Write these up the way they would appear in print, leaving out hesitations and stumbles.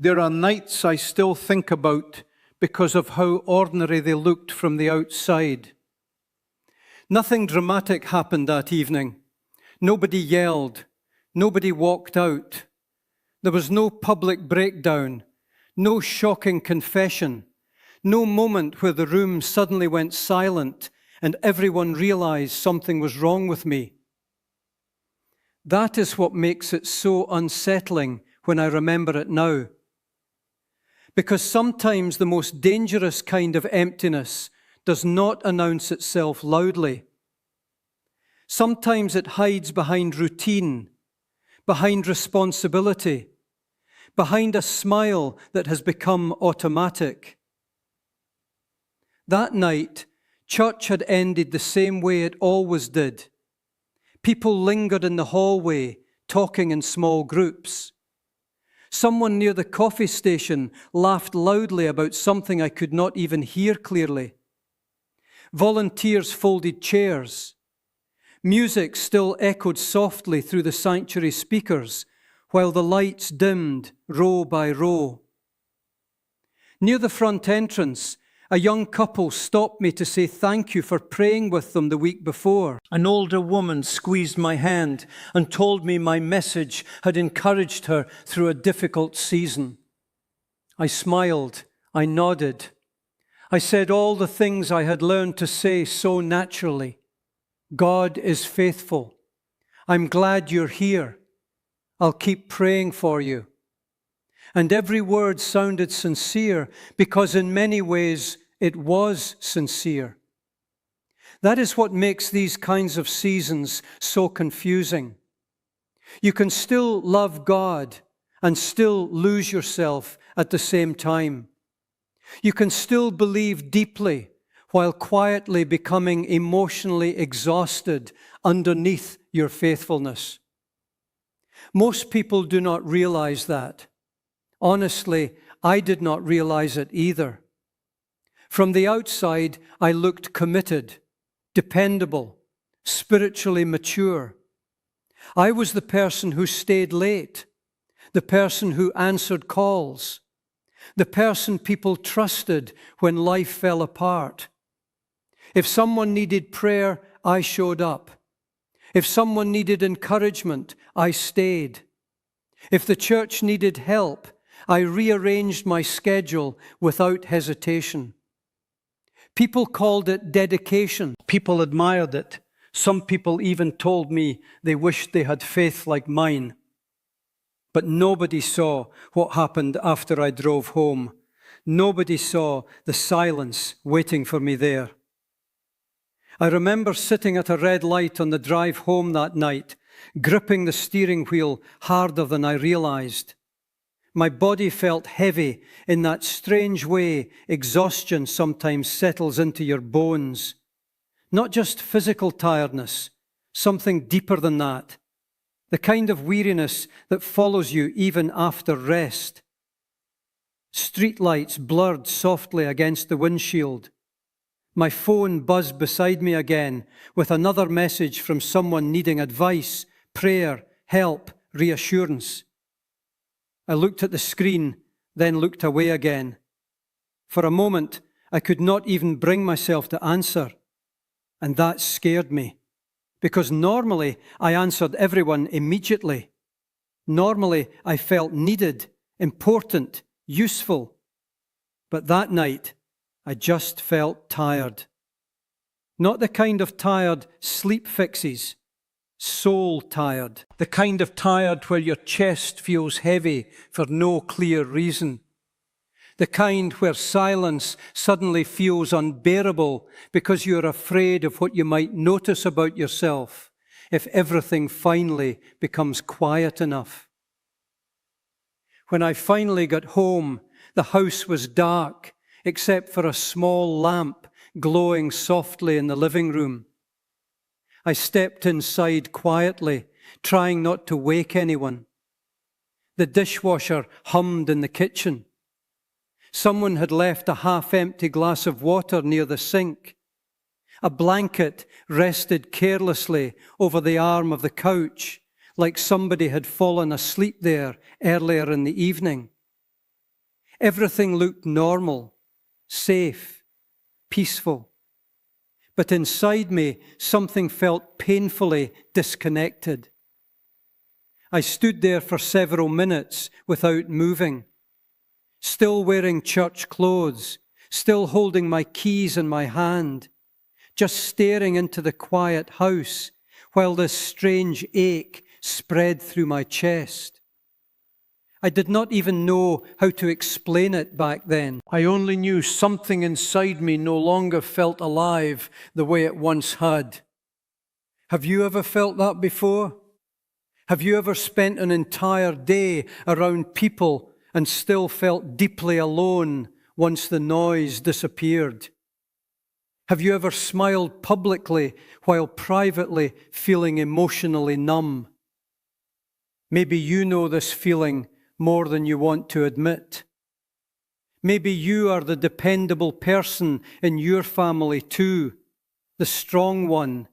There are nights I still think about because of how ordinary they looked from the outside. Nothing dramatic happened that evening. Nobody yelled. Nobody walked out. There was no public breakdown, no shocking confession, no moment where the room suddenly went silent and everyone realized something was wrong with me. That is what makes it so unsettling when I remember it now. Because sometimes the most dangerous kind of emptiness does not announce itself loudly. Sometimes it hides behind routine, behind responsibility, behind a smile that has become automatic. That night, church had ended the same way it always did. People lingered in the hallway, talking in small groups. Someone near the coffee station laughed loudly about something I could not even hear clearly. Volunteers folded chairs. Music still echoed softly through the sanctuary speakers, while the lights dimmed row by row. Near the front entrance, a young couple stopped me to say thank you for praying with them the week before. An older woman squeezed my hand and told me my message had encouraged her through a difficult season. I smiled, I nodded. I said all the things I had learned to say so naturally. God is faithful. I'm glad you're here. I'll keep praying for you. And every word sounded sincere because in many ways it was sincere. That is what makes these kinds of seasons so confusing. You can still love God and still lose yourself at the same time. You can still believe deeply while quietly becoming emotionally exhausted underneath your faithfulness. Most people do not realize that. Honestly, I did not realize it either. From the outside, I looked committed, dependable, spiritually mature. I was the person who stayed late, the person who answered calls, the person people trusted when life fell apart. If someone needed prayer, I showed up. If someone needed encouragement, I stayed. If the church needed help, I rearranged my schedule without hesitation. People called it dedication. People admired it. Some people even told me they wished they had faith like mine. But nobody saw what happened after I drove home. Nobody saw the silence waiting for me there. I remember sitting at a red light on the drive home that night, gripping the steering wheel harder than I realized. My body felt heavy in that strange way exhaustion sometimes settles into your bones. Not just physical tiredness, something deeper than that. The kind of weariness that follows you even after rest. Streetlights blurred softly against the windshield. My phone buzzed beside me again with another message from someone needing advice, prayer, help, reassurance. I looked at the screen, then looked away again. For a moment, I could not even bring myself to answer, and that scared me, because normally I answered everyone immediately. Normally I felt needed, important, useful. But that night, I just felt tired. Not the kind of tired sleep fixes, soul tired. The kind of tired where your chest feels heavy for no clear reason. The kind where silence suddenly feels unbearable because you're afraid of what you might notice about yourself if everything finally becomes quiet enough. When I finally got home, the house was dark, except for a small lamp glowing softly in the living room. I stepped inside quietly, trying not to wake anyone. The dishwasher hummed in the kitchen. Someone had left a half-empty glass of water near the sink. A blanket rested carelessly over the arm of the couch, like somebody had fallen asleep there earlier in the evening. Everything looked normal, safe, peaceful. But inside me, something felt painfully disconnected. I stood there for several minutes without moving, still wearing church clothes, still holding my keys in my hand, just staring into the quiet house while this strange ache spread through my chest. I did not even know how to explain it back then. I only knew something inside me no longer felt alive the way it once had. Have you ever felt that before? Have you ever spent an entire day around people and still felt deeply alone once the noise disappeared? Have you ever smiled publicly while privately feeling emotionally numb? Maybe you know this feeling more than you want to admit. Maybe you are the dependable person in your family too, the strong one,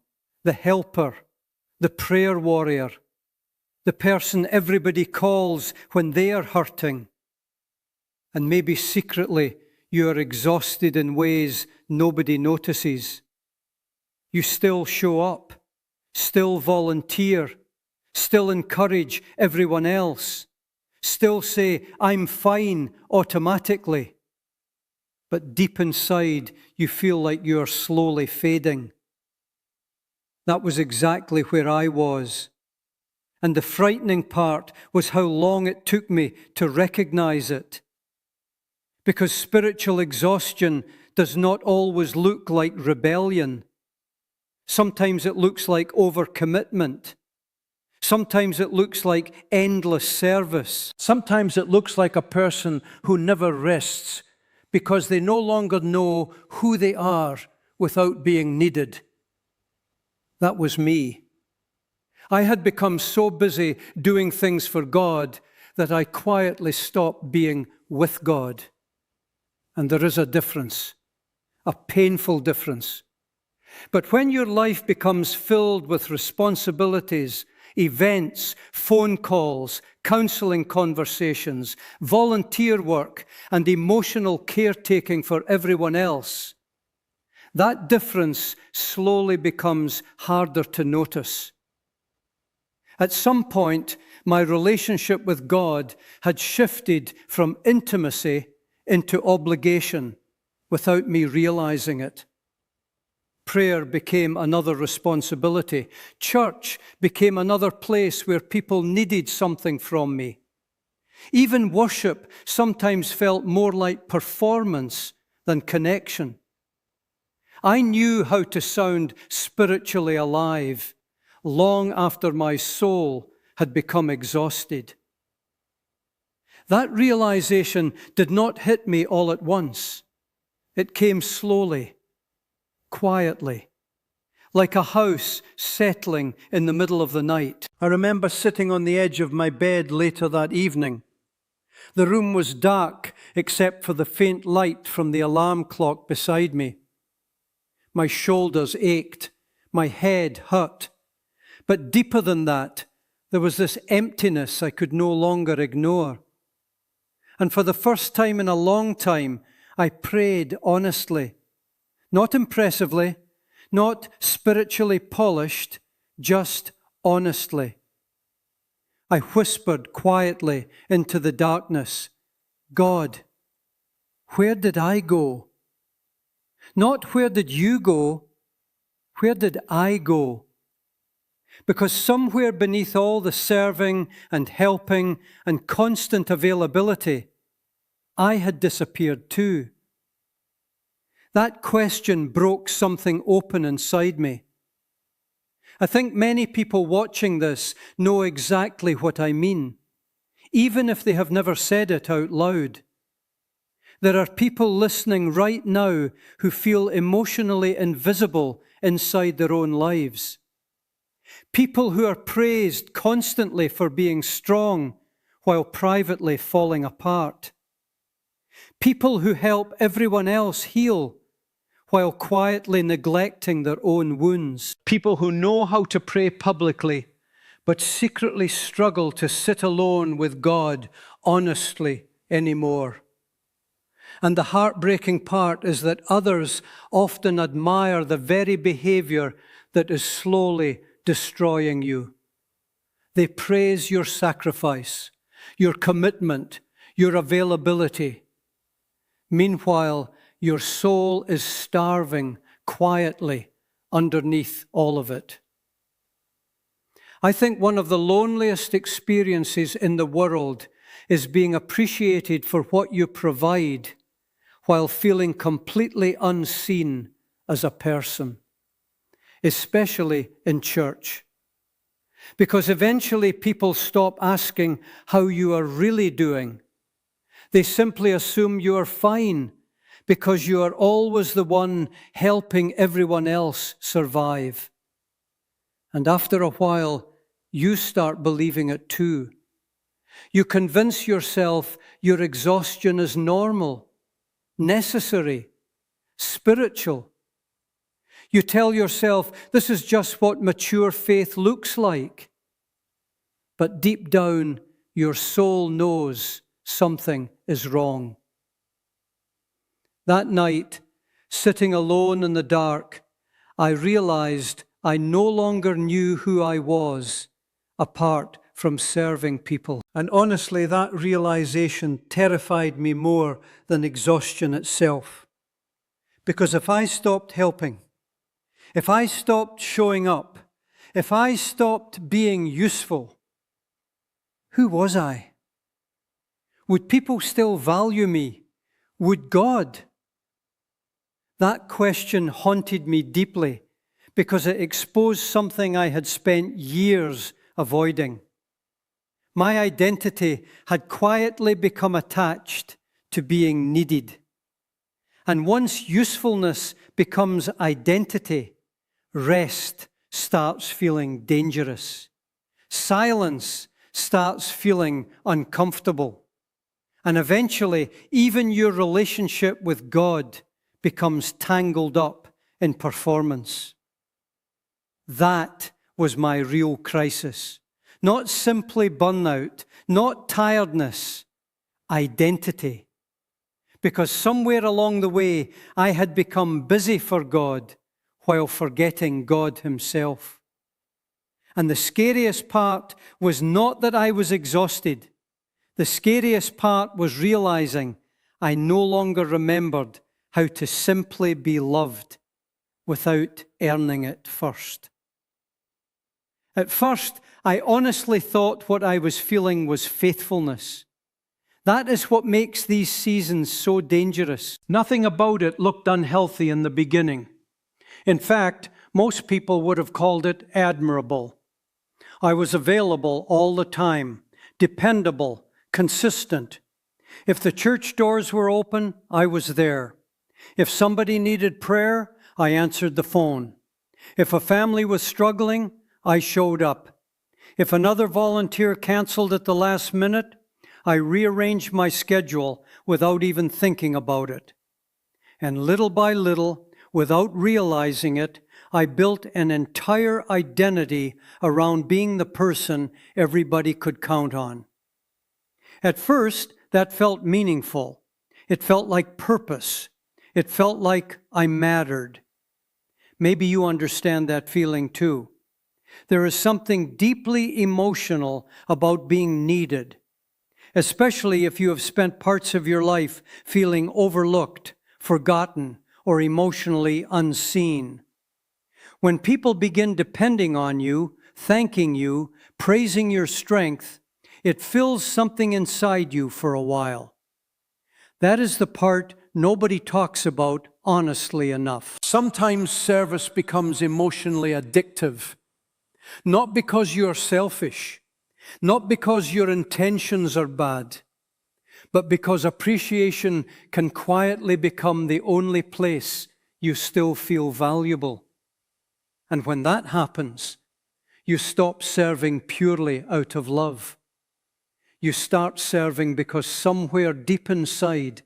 the helper, the prayer warrior, the person everybody calls when they are hurting. And maybe secretly you are exhausted in ways nobody notices. You still show up, still volunteer, still encourage everyone else, still say, "I'm fine," automatically. But deep inside, you feel like you are slowly fading. That was exactly where I was. And the frightening part was how long it took me to recognize it. Because spiritual exhaustion does not always look like rebellion. Sometimes it looks like overcommitment. Sometimes it looks like endless service. Sometimes it looks like a person who never rests because they no longer know who they are without being needed. That was me. I had become so busy doing things for God that I quietly stopped being with God. And there is a difference, a painful difference. But when your life becomes filled with responsibilities, events, phone calls, counseling conversations, volunteer work, and emotional caretaking for everyone else, that difference slowly becomes harder to notice. At some point, my relationship with God had shifted from intimacy into obligation without me realizing it. Prayer became another responsibility. Church became another place where people needed something from me. Even worship sometimes felt more like performance than connection. I knew how to sound spiritually alive long after my soul had become exhausted. That realization did not hit me all at once. It came slowly, quietly, like a house settling in the middle of the night. I remember sitting on the edge of my bed later that evening. The room was dark except for the faint light from the alarm clock beside me. My shoulders ached, my head hurt. But deeper than that, there was this emptiness I could no longer ignore. And for the first time in a long time, I prayed honestly. Not impressively, not spiritually polished, just honestly. I whispered quietly into the darkness, "God, where did I go? Not where did you go? Where did I go?" Because somewhere beneath all the serving and helping and constant availability, I had disappeared too. That question broke something open inside me. I think many people watching this know exactly what I mean, even if they have never said it out loud. There are people listening right now who feel emotionally invisible inside their own lives. People who are praised constantly for being strong while privately falling apart. People who help everyone else heal while quietly neglecting their own wounds. People who know how to pray publicly but secretly struggle to sit alone with God honestly anymore. And the heartbreaking part is that others often admire the very behavior that is slowly destroying you. They praise your sacrifice, your commitment, your availability. Meanwhile, your soul is starving quietly underneath all of it. I think one of the loneliest experiences in the world is being appreciated for what you provide while feeling completely unseen as a person, especially in church. Because eventually people stop asking how you are really doing. They simply assume you are fine because you are always the one helping everyone else survive. And after a while, you start believing it too. You convince yourself your exhaustion is normal, necessary, spiritual. You tell yourself this is just what mature faith looks like. But deep down, your soul knows something is wrong. That night, sitting alone in the dark, I realized I no longer knew who I was apart from serving people. And honestly, that realization terrified me more than exhaustion itself. Because if I stopped helping, if I stopped showing up, if I stopped being useful, who was I? Would people still value me? Would God? That question haunted me deeply because it exposed something I had spent years avoiding. My identity had quietly become attached to being needed. And once usefulness becomes identity, rest starts feeling dangerous. Silence starts feeling uncomfortable. And eventually, even your relationship with God becomes tangled up in performance. That was my real crisis. Not simply burnout, not tiredness, identity. Because somewhere along the way, I had become busy for God while forgetting God Himself. And the scariest part was not that I was exhausted. The scariest part was realizing I no longer remembered how to simply be loved without earning it first. At first, I honestly thought what I was feeling was faithfulness. That is what makes these seasons so dangerous. Nothing about it looked unhealthy in the beginning. In fact, most people would have called it admirable. I was available all the time, dependable, consistent. If the church doors were open, I was there. If somebody needed prayer, I answered the phone. If a family was struggling, I showed up. If another volunteer canceled at the last minute, I rearranged my schedule without even thinking about it. And little by little, without realizing it, I built an entire identity around being the person everybody could count on. At first, that felt meaningful. It felt like purpose. It felt like I mattered. Maybe you understand that feeling too. There is something deeply emotional about being needed, especially if you have spent parts of your life feeling overlooked, forgotten, or emotionally unseen. When people begin depending on you, thanking you, praising your strength, it fills something inside you for a while. That is the part nobody talks about honestly enough. Sometimes service becomes emotionally addictive, not because you're selfish, not because your intentions are bad, but because appreciation can quietly become the only place you still feel valuable. And when that happens, you stop serving purely out of love. You start serving because somewhere deep inside,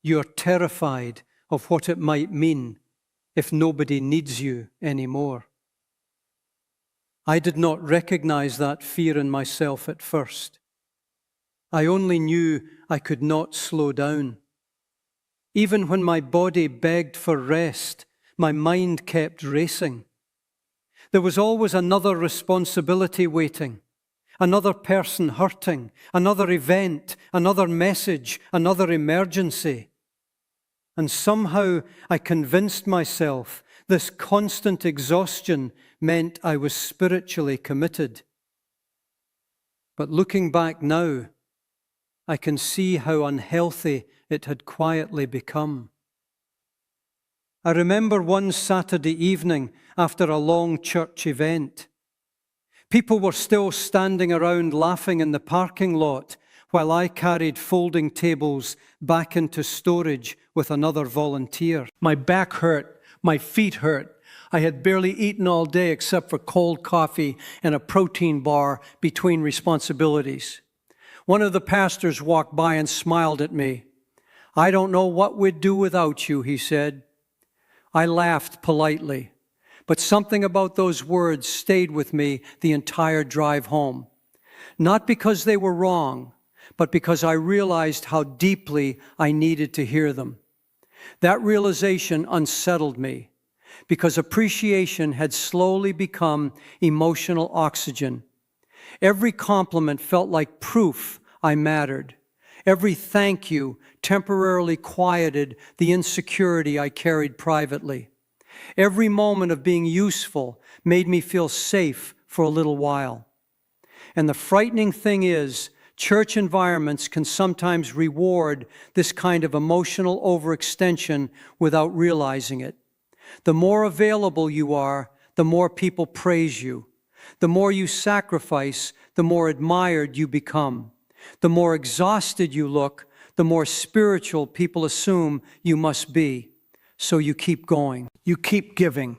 you're terrified of what it might mean if nobody needs you anymore. I did not recognize that fear in myself at first. I only knew I could not slow down. Even when my body begged for rest, my mind kept racing. There was always another responsibility waiting, another person hurting, another event, another message, another emergency. And somehow I convinced myself this constant exhaustion meant I was spiritually committed. But looking back now, I can see how unhealthy it had quietly become. I remember one Saturday evening after a long church event. People were still standing around laughing in the parking lot while I carried folding tables back into storage with another volunteer. My back hurt, my feet hurt. I had barely eaten all day except for cold coffee and a protein bar between responsibilities. One of the pastors walked by and smiled at me. "I don't know what we'd do without you," he said. I laughed politely, but something about those words stayed with me the entire drive home. Not because they were wrong, but because I realized how deeply I needed to hear them. That realization unsettled me, because appreciation had slowly become emotional oxygen. Every compliment felt like proof I mattered. Every thank you temporarily quieted the insecurity I carried privately. Every moment of being useful made me feel safe for a little while. And the frightening thing is, church environments can sometimes reward this kind of emotional overextension without realizing it. The more available you are, the more people praise you. The more you sacrifice, the more admired you become. The more exhausted you look, the more spiritual people assume you must be. So you keep going. You keep giving.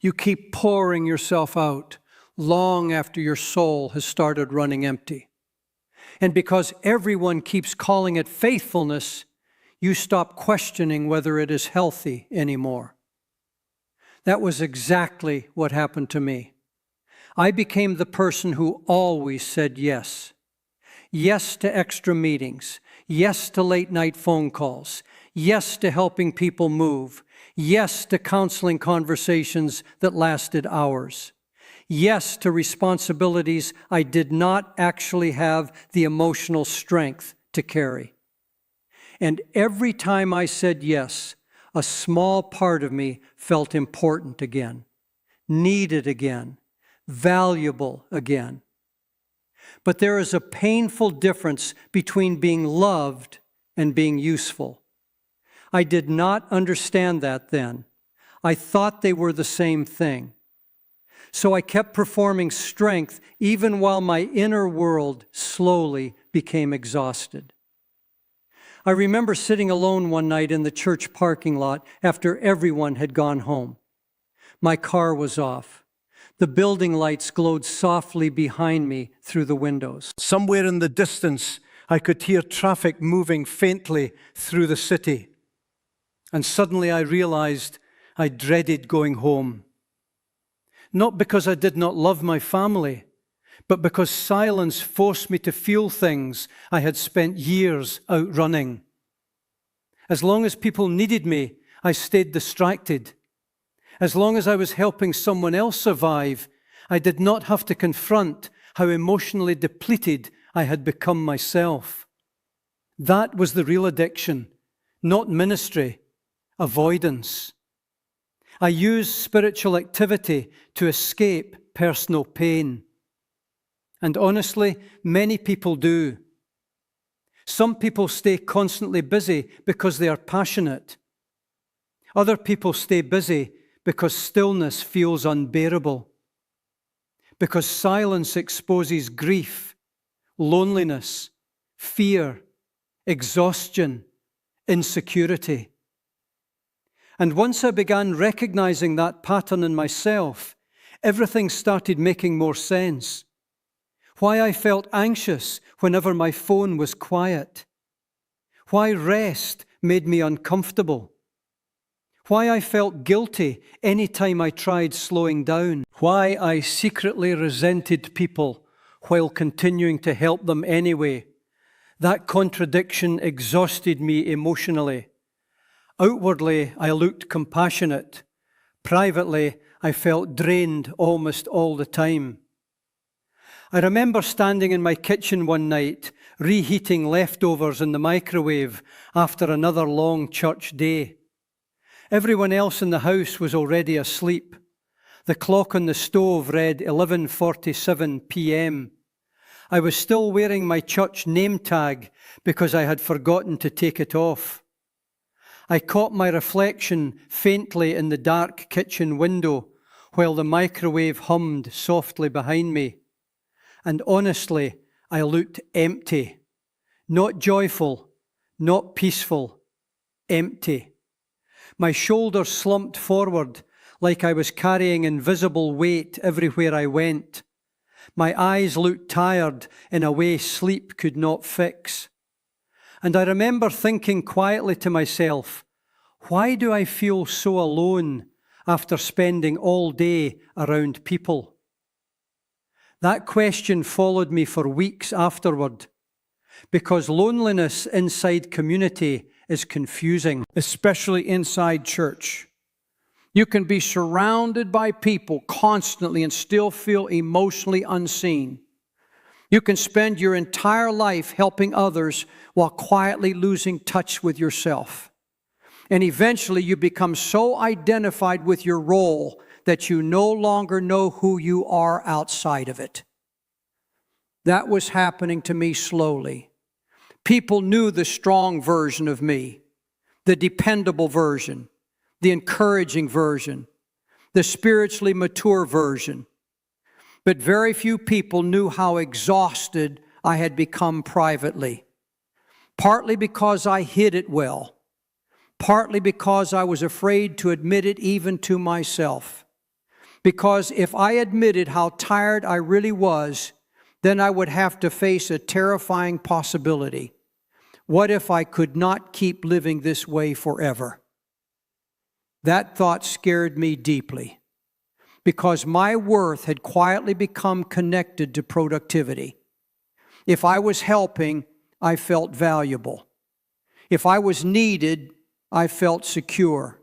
You keep pouring yourself out long after your soul has started running empty. And because everyone keeps calling it faithfulness, you stop questioning whether it is healthy anymore. That was exactly what happened to me. I became the person who always said yes. Yes to extra meetings. Yes to late-night phone calls. Yes to helping people move. Yes to counseling conversations that lasted hours. Yes to responsibilities I did not actually have the emotional strength to carry. And every time I said yes, a small part of me felt important again, needed again, valuable again. But there is a painful difference between being loved and being useful. I did not understand that then. I thought they were the same thing. So I kept performing strength even while my inner world slowly became exhausted. I remember sitting alone one night in the church parking lot after everyone had gone home. My car was off. The building lights glowed softly behind me through the windows. Somewhere in the distance, I could hear traffic moving faintly through the city. And suddenly I realized I dreaded going home. Not because I did not love my family, but because silence forced me to feel things I had spent years outrunning. As long as people needed me, I stayed distracted. As long as I was helping someone else survive, I did not have to confront how emotionally depleted I had become myself. That was the real addiction, not ministry, avoidance. I used spiritual activity to escape personal pain. And honestly, many people do. Some people stay constantly busy because they are passionate. Other people stay busy because stillness feels unbearable. Because silence exposes grief, loneliness, fear, exhaustion, insecurity. And once I began recognizing that pattern in myself, everything started making more sense. Why I felt anxious whenever my phone was quiet. Why rest made me uncomfortable. Why I felt guilty any time I tried slowing down. Why I secretly resented people while continuing to help them anyway. That contradiction exhausted me emotionally. Outwardly, I looked compassionate. Privately, I felt drained almost all the time. I remember standing in my kitchen one night, reheating leftovers in the microwave after another long church day. Everyone else in the house was already asleep. The clock on the stove read 11:47 p.m. I was still wearing my church name tag because I had forgotten to take it off. I caught my reflection faintly in the dark kitchen window while the microwave hummed softly behind me. And honestly, I looked empty. Not joyful, not peaceful, empty. My shoulders slumped forward like I was carrying invisible weight everywhere I went. My eyes looked tired in a way sleep could not fix. And I remember thinking quietly to myself, why do I feel so alone after spending all day around people? That question followed me for weeks afterward, because loneliness inside community is confusing. Especially inside church. You can be surrounded by people constantly and still feel emotionally unseen. You can spend your entire life helping others while quietly losing touch with yourself. And eventually you become so identified with your role that you no longer know who you are outside of it. That was happening to me slowly. People knew the strong version of me, the dependable version, the encouraging version, the spiritually mature version. But very few people knew how exhausted I had become privately, partly because I hid it well, partly because I was afraid to admit it even to myself. Because if I admitted how tired I really was, then I would have to face a terrifying possibility. What if I could not keep living this way forever? That thought scared me deeply, because my worth had quietly become connected to productivity. If I was helping, I felt valuable. If I was needed, I felt secure.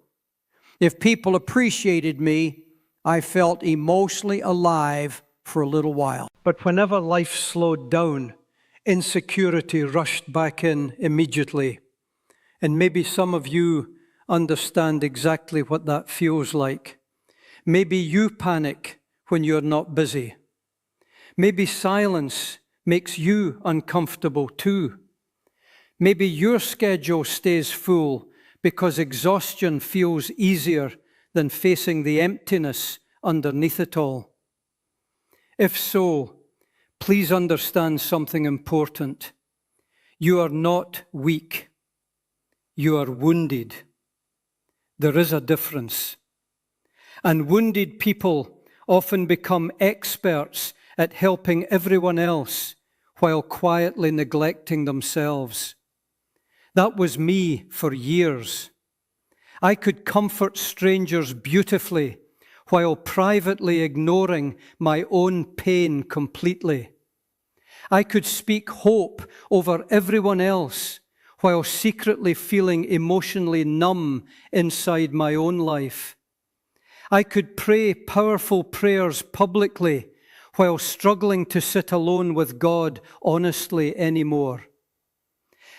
If people appreciated me, I felt emotionally alive for a little while. But whenever life slowed down, insecurity rushed back in immediately. And maybe some of you understand exactly what that feels like. Maybe you panic when you're not busy. Maybe silence makes you uncomfortable too. Maybe your schedule stays full because exhaustion feels easier than facing the emptiness underneath it all. If so, please understand something important. You are not weak. You are wounded. There is a difference. And wounded people often become experts at helping everyone else while quietly neglecting themselves. That was me for years. I could comfort strangers beautifully while privately ignoring my own pain completely. I could speak hope over everyone else while secretly feeling emotionally numb inside my own life. I could pray powerful prayers publicly while struggling to sit alone with God honestly anymore.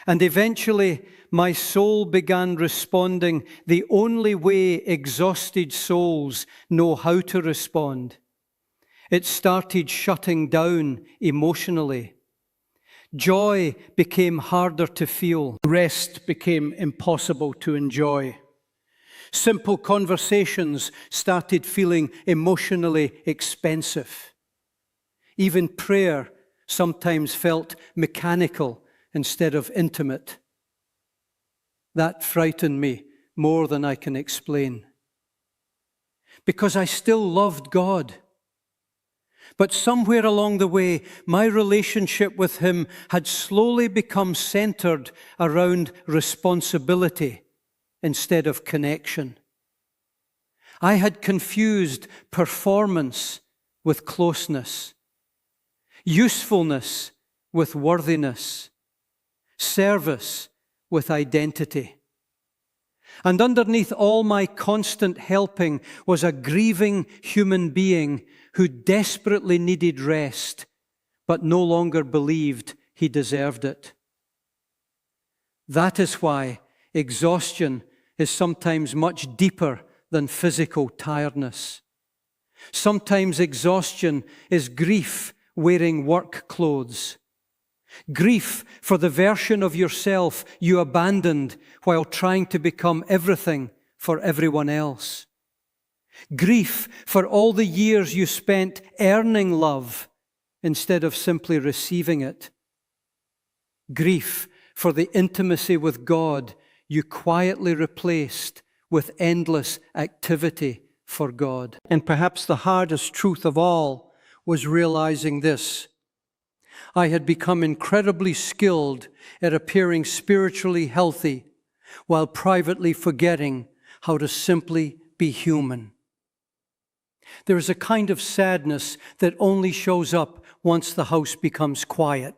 And eventually, my soul began responding the only way exhausted souls know how to respond. It started shutting down emotionally. Joy became harder to feel. Rest became impossible to enjoy. Simple conversations started feeling emotionally expensive. Even prayer sometimes felt mechanical instead of intimate. That frightened me more than I can explain. Because I still loved God. But somewhere along the way, my relationship with Him had slowly become centered around responsibility instead of connection. I had confused performance with closeness, usefulness with worthiness, service with identity. And underneath all my constant helping was a grieving human being who desperately needed rest, but no longer believed he deserved it. That is why exhaustion is sometimes much deeper than physical tiredness. Sometimes exhaustion is grief wearing work clothes. Grief for the version of yourself you abandoned while trying to become everything for everyone else. Grief for all the years you spent earning love instead of simply receiving it. Grief for the intimacy with God you quietly replaced with endless activity for God. And perhaps the hardest truth of all was realizing this. I had become incredibly skilled at appearing spiritually healthy while privately forgetting how to simply be human. There is a kind of sadness that only shows up once the house becomes quiet.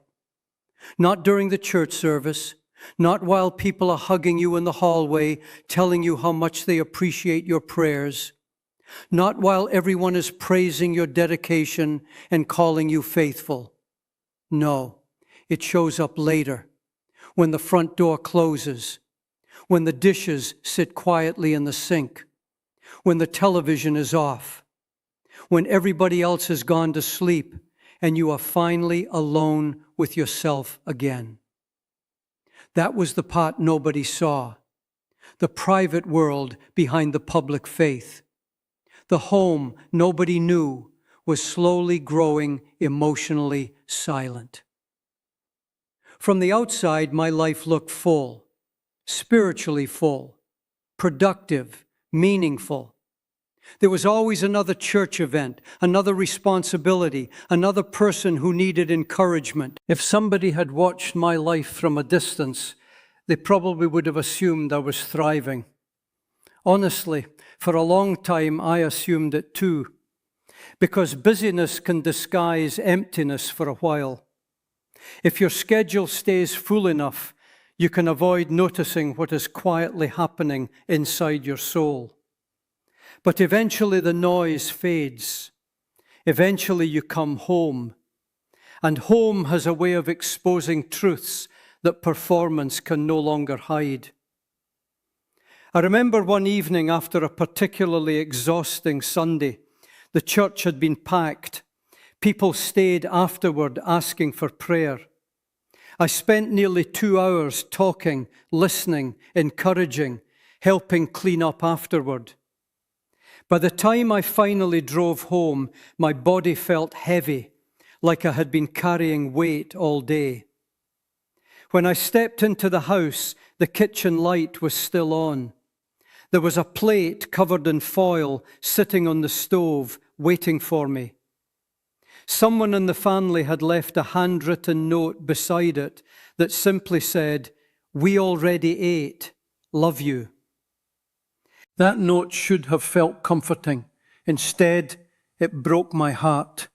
Not during the church service, not while people are hugging you in the hallway, telling you how much they appreciate your prayers, not while everyone is praising your dedication and calling you faithful. No, it shows up later, when the front door closes, when the dishes sit quietly in the sink, when the television is off, when everybody else has gone to sleep and you are finally alone with yourself again. That was the part nobody saw, the private world behind the public faith. The home nobody knew was slowly growing emotionally silent. From the outside, my life looked full, spiritually full, productive, meaningful. There was always another church event, another responsibility, another person who needed encouragement. If somebody had watched my life from a distance, they probably would have assumed I was thriving. Honestly, for a long time, I assumed it too, because busyness can disguise emptiness for a while. If your schedule stays full enough, you can avoid noticing what is quietly happening inside your soul. But eventually the noise fades. Eventually you come home. And home has a way of exposing truths that performance can no longer hide. I remember one evening after a particularly exhausting Sunday, the church had been packed. People stayed afterward asking for prayer. I spent nearly 2 hours talking, listening, encouraging, helping clean up afterward. By the time I finally drove home, my body felt heavy, like I had been carrying weight all day. When I stepped into the house, the kitchen light was still on. There was a plate covered in foil sitting on the stove, waiting for me. Someone in the family had left a handwritten note beside it that simply said, "We already ate. Love you." That note should have felt comforting. Instead, it broke my heart,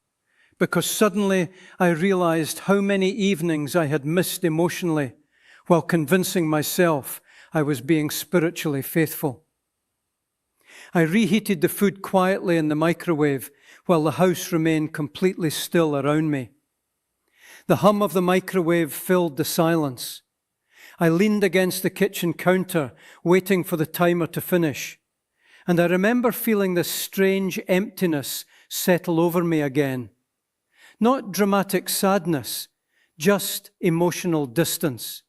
because suddenly I realized how many evenings I had missed emotionally while convincing myself I was being spiritually faithful. I reheated the food quietly in the microwave while the house remained completely still around me. The hum of the microwave filled the silence. I leaned against the kitchen counter, waiting for the timer to finish. And I remember feeling this strange emptiness settle over me again. Not dramatic sadness, just emotional distance.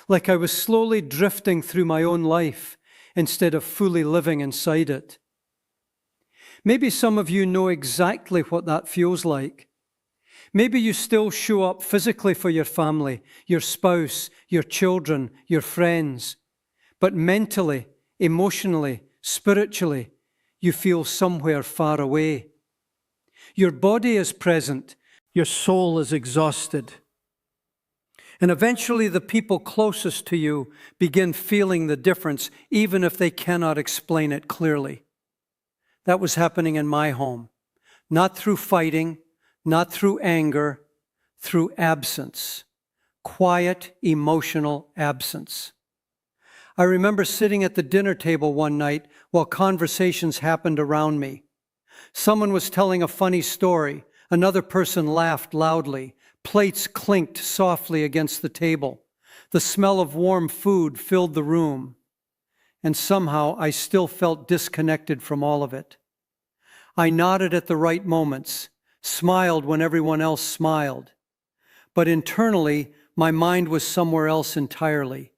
Like I was slowly drifting through my own life instead of fully living inside it. Maybe some of you know exactly what that feels like. Maybe you still show up physically for your family, your spouse, your children, your friends, but mentally, emotionally, spiritually, you feel somewhere far away. Your body is present, your soul is exhausted. And eventually the people closest to you begin feeling the difference, even if they cannot explain it clearly. That was happening in my home, not through fighting, not through anger, through absence, quiet, emotional absence. I remember sitting at the dinner table one night while conversations happened around me. Someone was telling a funny story. Another person laughed loudly. Plates clinked softly against the table. The smell of warm food filled the room. And somehow I still felt disconnected from all of it. I nodded at the right moments, smiled when everyone else smiled. But internally, my mind was somewhere else entirely.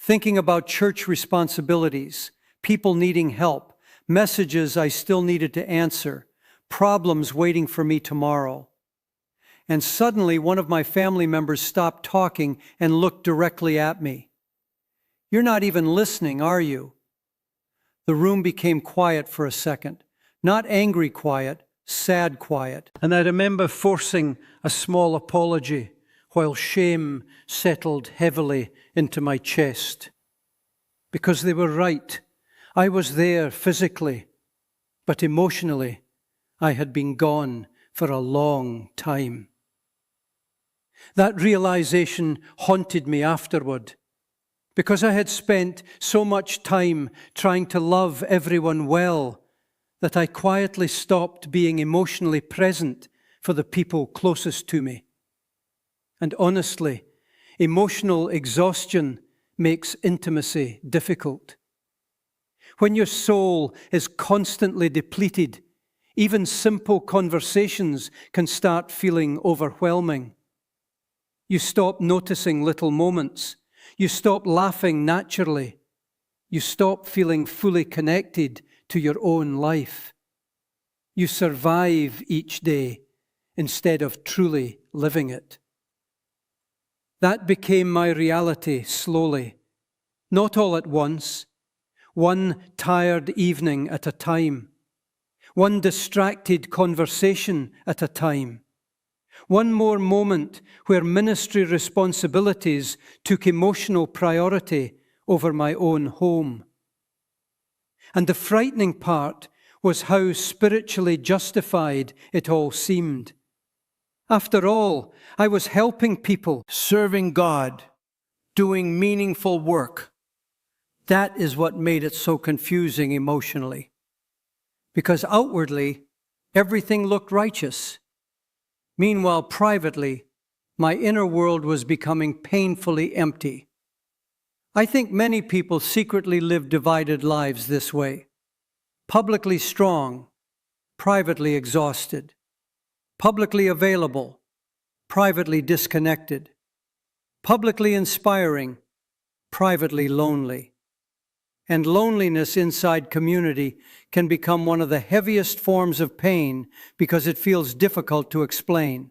Thinking about church responsibilities, people needing help, messages I still needed to answer, problems waiting for me tomorrow. And suddenly one of my family members stopped talking and looked directly at me. "You're not even listening, are you?" The room became quiet for a second. Not angry quiet, sad quiet. And I remember forcing a small apology while shame settled heavily into my chest. Because they were right. I was there physically, but emotionally, I had been gone for a long time. That realization haunted me afterward, because I had spent so much time trying to love everyone well that I quietly stopped being emotionally present for the people closest to me. And honestly, emotional exhaustion makes intimacy difficult. When your soul is constantly depleted, even simple conversations can start feeling overwhelming. You stop noticing little moments. You stop laughing naturally. You stop feeling fully connected to your own life. You survive each day instead of truly living it. That became my reality slowly, not all at once, one tired evening at a time, one distracted conversation at a time, one more moment where ministry responsibilities took emotional priority over my own home. And the frightening part was how spiritually justified it all seemed. After all, I was helping people, serving God, doing meaningful work. That is what made it so confusing emotionally. Because outwardly, everything looked righteous. Meanwhile, privately, my inner world was becoming painfully empty. I think many people secretly live divided lives this way. Publicly strong, privately exhausted. Publicly available, privately disconnected. Publicly inspiring, privately lonely. And loneliness inside community can become one of the heaviest forms of pain because it feels difficult to explain.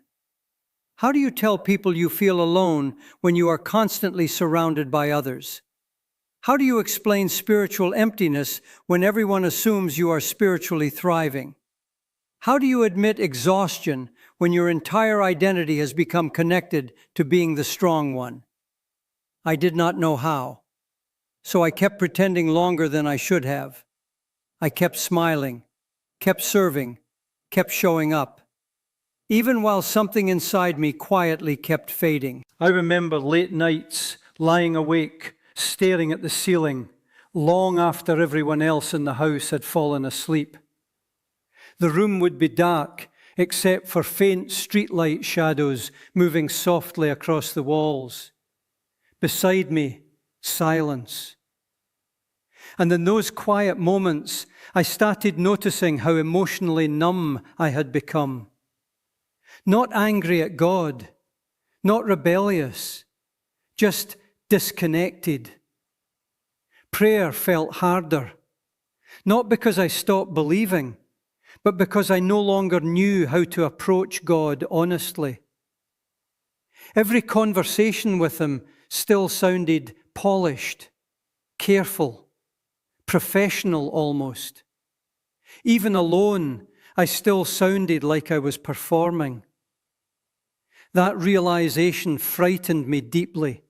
How do you tell people you feel alone when you are constantly surrounded by others? How do you explain spiritual emptiness when everyone assumes you are spiritually thriving? How do you admit exhaustion when your entire identity has become connected to being the strong one? I did not know how, so I kept pretending longer than I should have. I kept smiling, kept serving, kept showing up, even while something inside me quietly kept fading. I remember late nights, lying awake, staring at the ceiling, long after everyone else in the house had fallen asleep. The room would be dark, except for faint streetlight shadows moving softly across the walls. Beside me, silence. And in those quiet moments, I started noticing how emotionally numb I had become. Not angry at God, not rebellious, just disconnected. Prayer felt harder, not because I stopped believing, but because I no longer knew how to approach God honestly. Every conversation with Him still sounded polished, careful, professional almost. Even alone, I still sounded like I was performing. That realization frightened me deeply,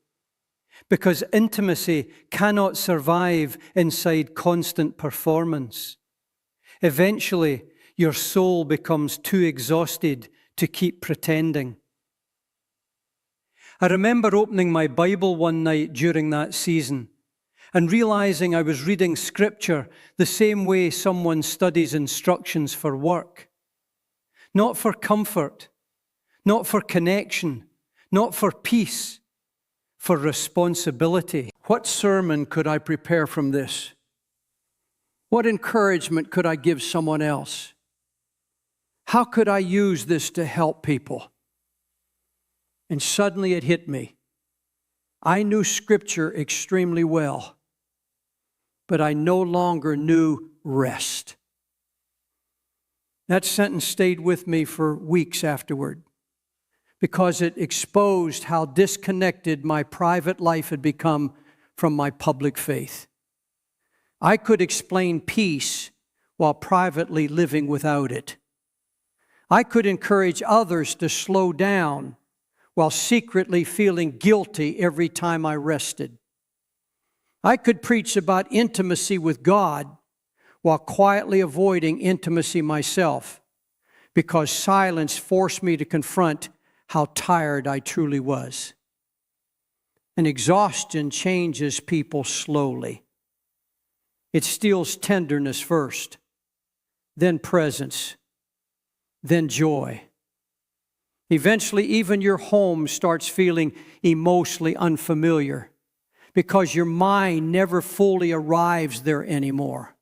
because intimacy cannot survive inside constant performance. Eventually, your soul becomes too exhausted to keep pretending. I remember opening my Bible one night during that season, and realizing I was reading Scripture the same way someone studies instructions for work. Not for comfort, not for connection, not for peace, for responsibility. What sermon could I prepare from this? What encouragement could I give someone else? How could I use this to help people? And suddenly it hit me. I knew Scripture extremely well, but I no longer knew rest. That sentence stayed with me for weeks afterward, because it exposed how disconnected my private life had become from my public faith. I could explain peace while privately living without it. I could encourage others to slow down while secretly feeling guilty every time I rested. I could preach about intimacy with God while quietly avoiding intimacy myself, because silence forced me to confront how tired I truly was. And exhaustion changes people slowly. It steals tenderness first, then presence, then joy. Eventually, even your home starts feeling emotionally unfamiliar because your mind never fully arrives there anymore.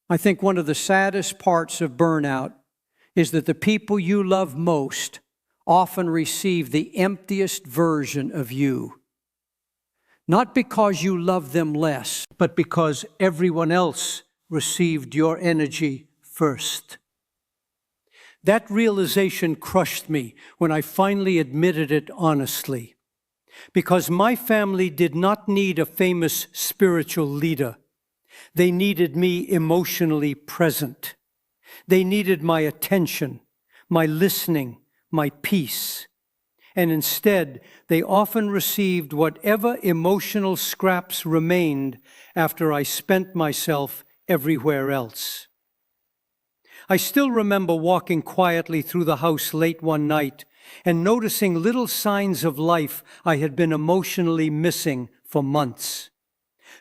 I think one of the saddest parts of burnout is that the people you love most often receive the emptiest version of you. Not because you love them less, but because everyone else received your energy first. That realization crushed me when I finally admitted it honestly, because my family did not need a famous spiritual leader. They needed me emotionally present. They needed my attention, my listening, my peace. And instead, they often received whatever emotional scraps remained after I spent myself everywhere else. I still remember walking quietly through the house late one night and noticing little signs of life I had been emotionally missing for months.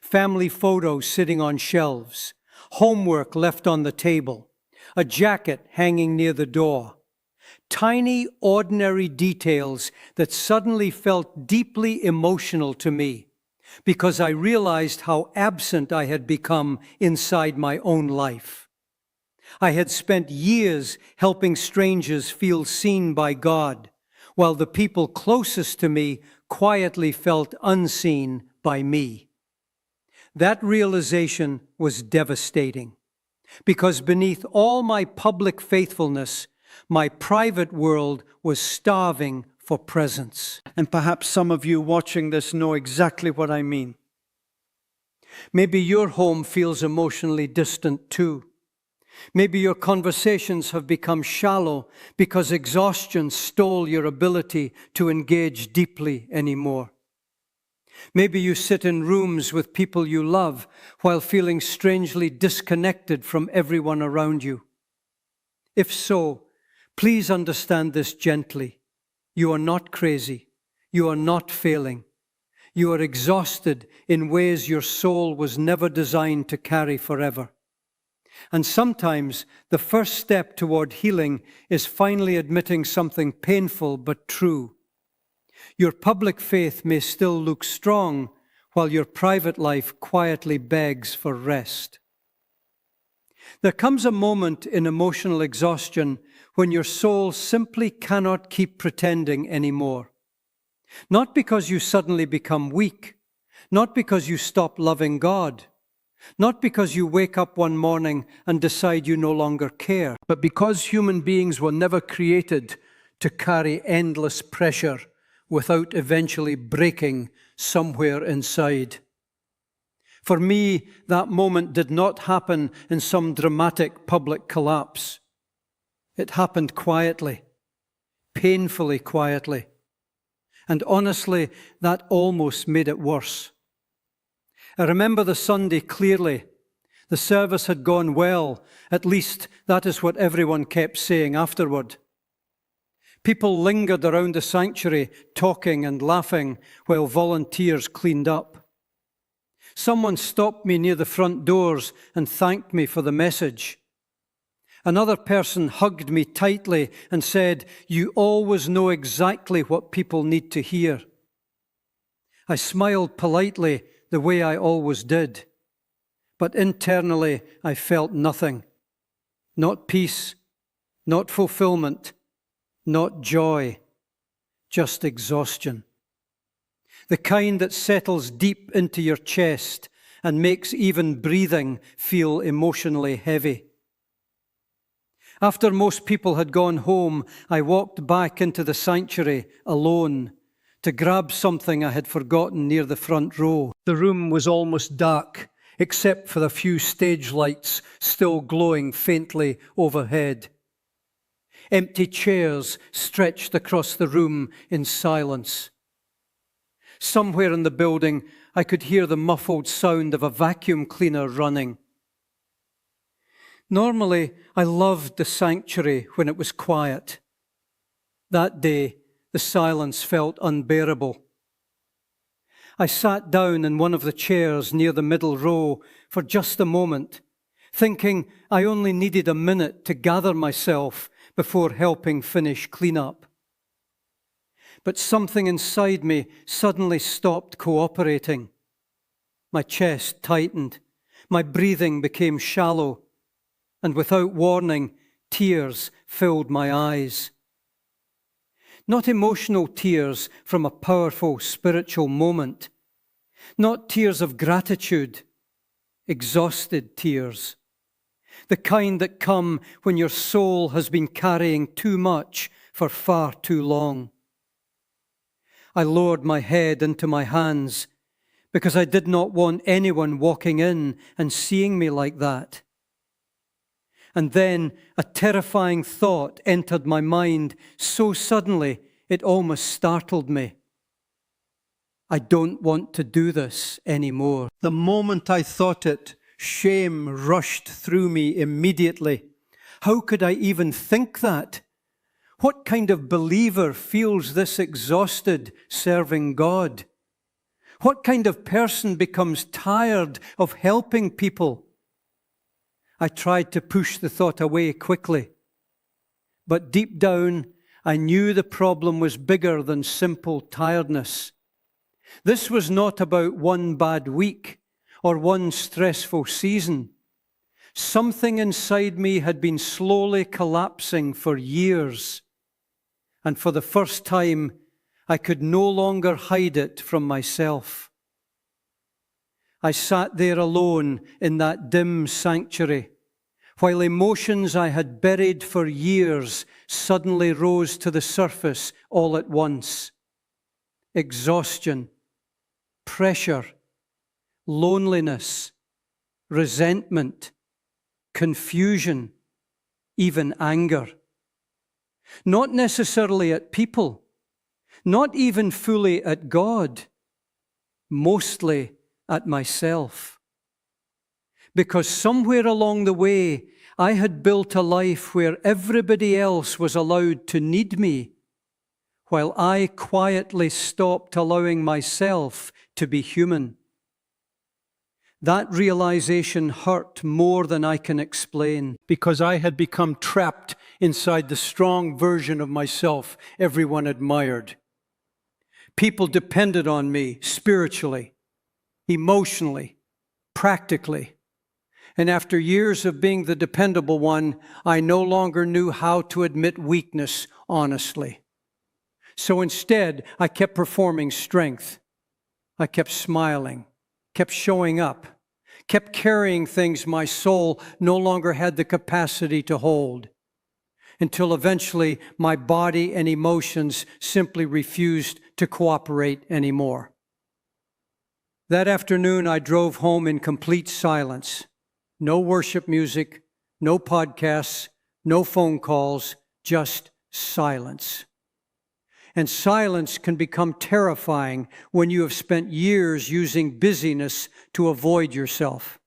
Family photos sitting on shelves, homework left on the table, a jacket hanging near the door. Tiny, ordinary details that suddenly felt deeply emotional to me because I realized how absent I had become inside my own life. I had spent years helping strangers feel seen by God, while the people closest to me quietly felt unseen by me. That realization was devastating, because beneath all my public faithfulness, my private world was starving for presence. And perhaps some of you watching this know exactly what I mean. Maybe your home feels emotionally distant too. Maybe your conversations have become shallow because exhaustion stole your ability to engage deeply anymore. Maybe you sit in rooms with people you love while feeling strangely disconnected from everyone around you. If so, please understand this gently. You are not crazy. You are not failing. You are exhausted in ways your soul was never designed to carry forever. And sometimes the first step toward healing is finally admitting something painful but true. Your public faith may still look strong, while your private life quietly begs for rest. There comes a moment in emotional exhaustion when your soul simply cannot keep pretending anymore. Not because you suddenly become weak, not because you stop loving God, not because you wake up one morning and decide you no longer care, but because human beings were never created to carry endless pressure without eventually breaking somewhere inside. For me, that moment did not happen in some dramatic public collapse. It happened quietly, painfully quietly. And honestly, that almost made it worse. I remember the Sunday clearly. The service had gone well. At least that is what everyone kept saying afterward. People lingered around the sanctuary, talking and laughing while volunteers cleaned up. Someone stopped me near the front doors and thanked me for the message. Another person hugged me tightly and said, "You always know exactly what people need to hear." I smiled politely the way I always did, but internally I felt nothing. Not peace, not fulfillment, not joy, just exhaustion. The kind that settles deep into your chest and makes even breathing feel emotionally heavy. After most people had gone home, I walked back into the sanctuary alone to grab something I had forgotten near the front row. The room was almost dark, except for a few stage lights still glowing faintly overhead. Empty chairs stretched across the room in silence. Somewhere in the building, I could hear the muffled sound of a vacuum cleaner running. Normally, I loved the sanctuary when it was quiet. That day, the silence felt unbearable. I sat down in one of the chairs near the middle row for just a moment, thinking I only needed a minute to gather myself before helping finish cleanup. But something inside me suddenly stopped cooperating. My chest tightened, my breathing became shallow, and without warning, tears filled my eyes. Not emotional tears from a powerful spiritual moment, not tears of gratitude, exhausted tears, the kind that come when your soul has been carrying too much for far too long. I lowered my head into my hands because I did not want anyone walking in and seeing me like that. And then a terrifying thought entered my mind so suddenly it almost startled me. I don't want to do this anymore. The moment I thought it, shame rushed through me immediately. How could I even think that? What kind of believer feels this exhausted serving God? What kind of person becomes tired of helping people? I tried to push the thought away quickly, but deep down, I knew the problem was bigger than simple tiredness. This was not about one bad week or one stressful season. Something inside me had been slowly collapsing for years, and for the first time, I could no longer hide it from myself. I sat there alone in that dim sanctuary, while emotions I had buried for years suddenly rose to the surface all at once. Exhaustion, pressure, loneliness, resentment, confusion, even anger. Not necessarily at people, not even fully at God, mostly at myself. Because somewhere along the way, I had built a life where everybody else was allowed to need me, while I quietly stopped allowing myself to be human. That realization hurt more than I can explain, because I had become trapped inside the strong version of myself everyone admired. People depended on me spiritually, emotionally, practically. And after years of being the dependable one, I no longer knew how to admit weakness honestly. So instead, I kept performing strength. I kept smiling, kept showing up, kept carrying things my soul no longer had the capacity to hold, until eventually my body and emotions simply refused to cooperate anymore. That afternoon, I drove home in complete silence. No worship music, no podcasts, no phone calls, just silence. And silence can become terrifying when you have spent years using busyness to avoid yourself.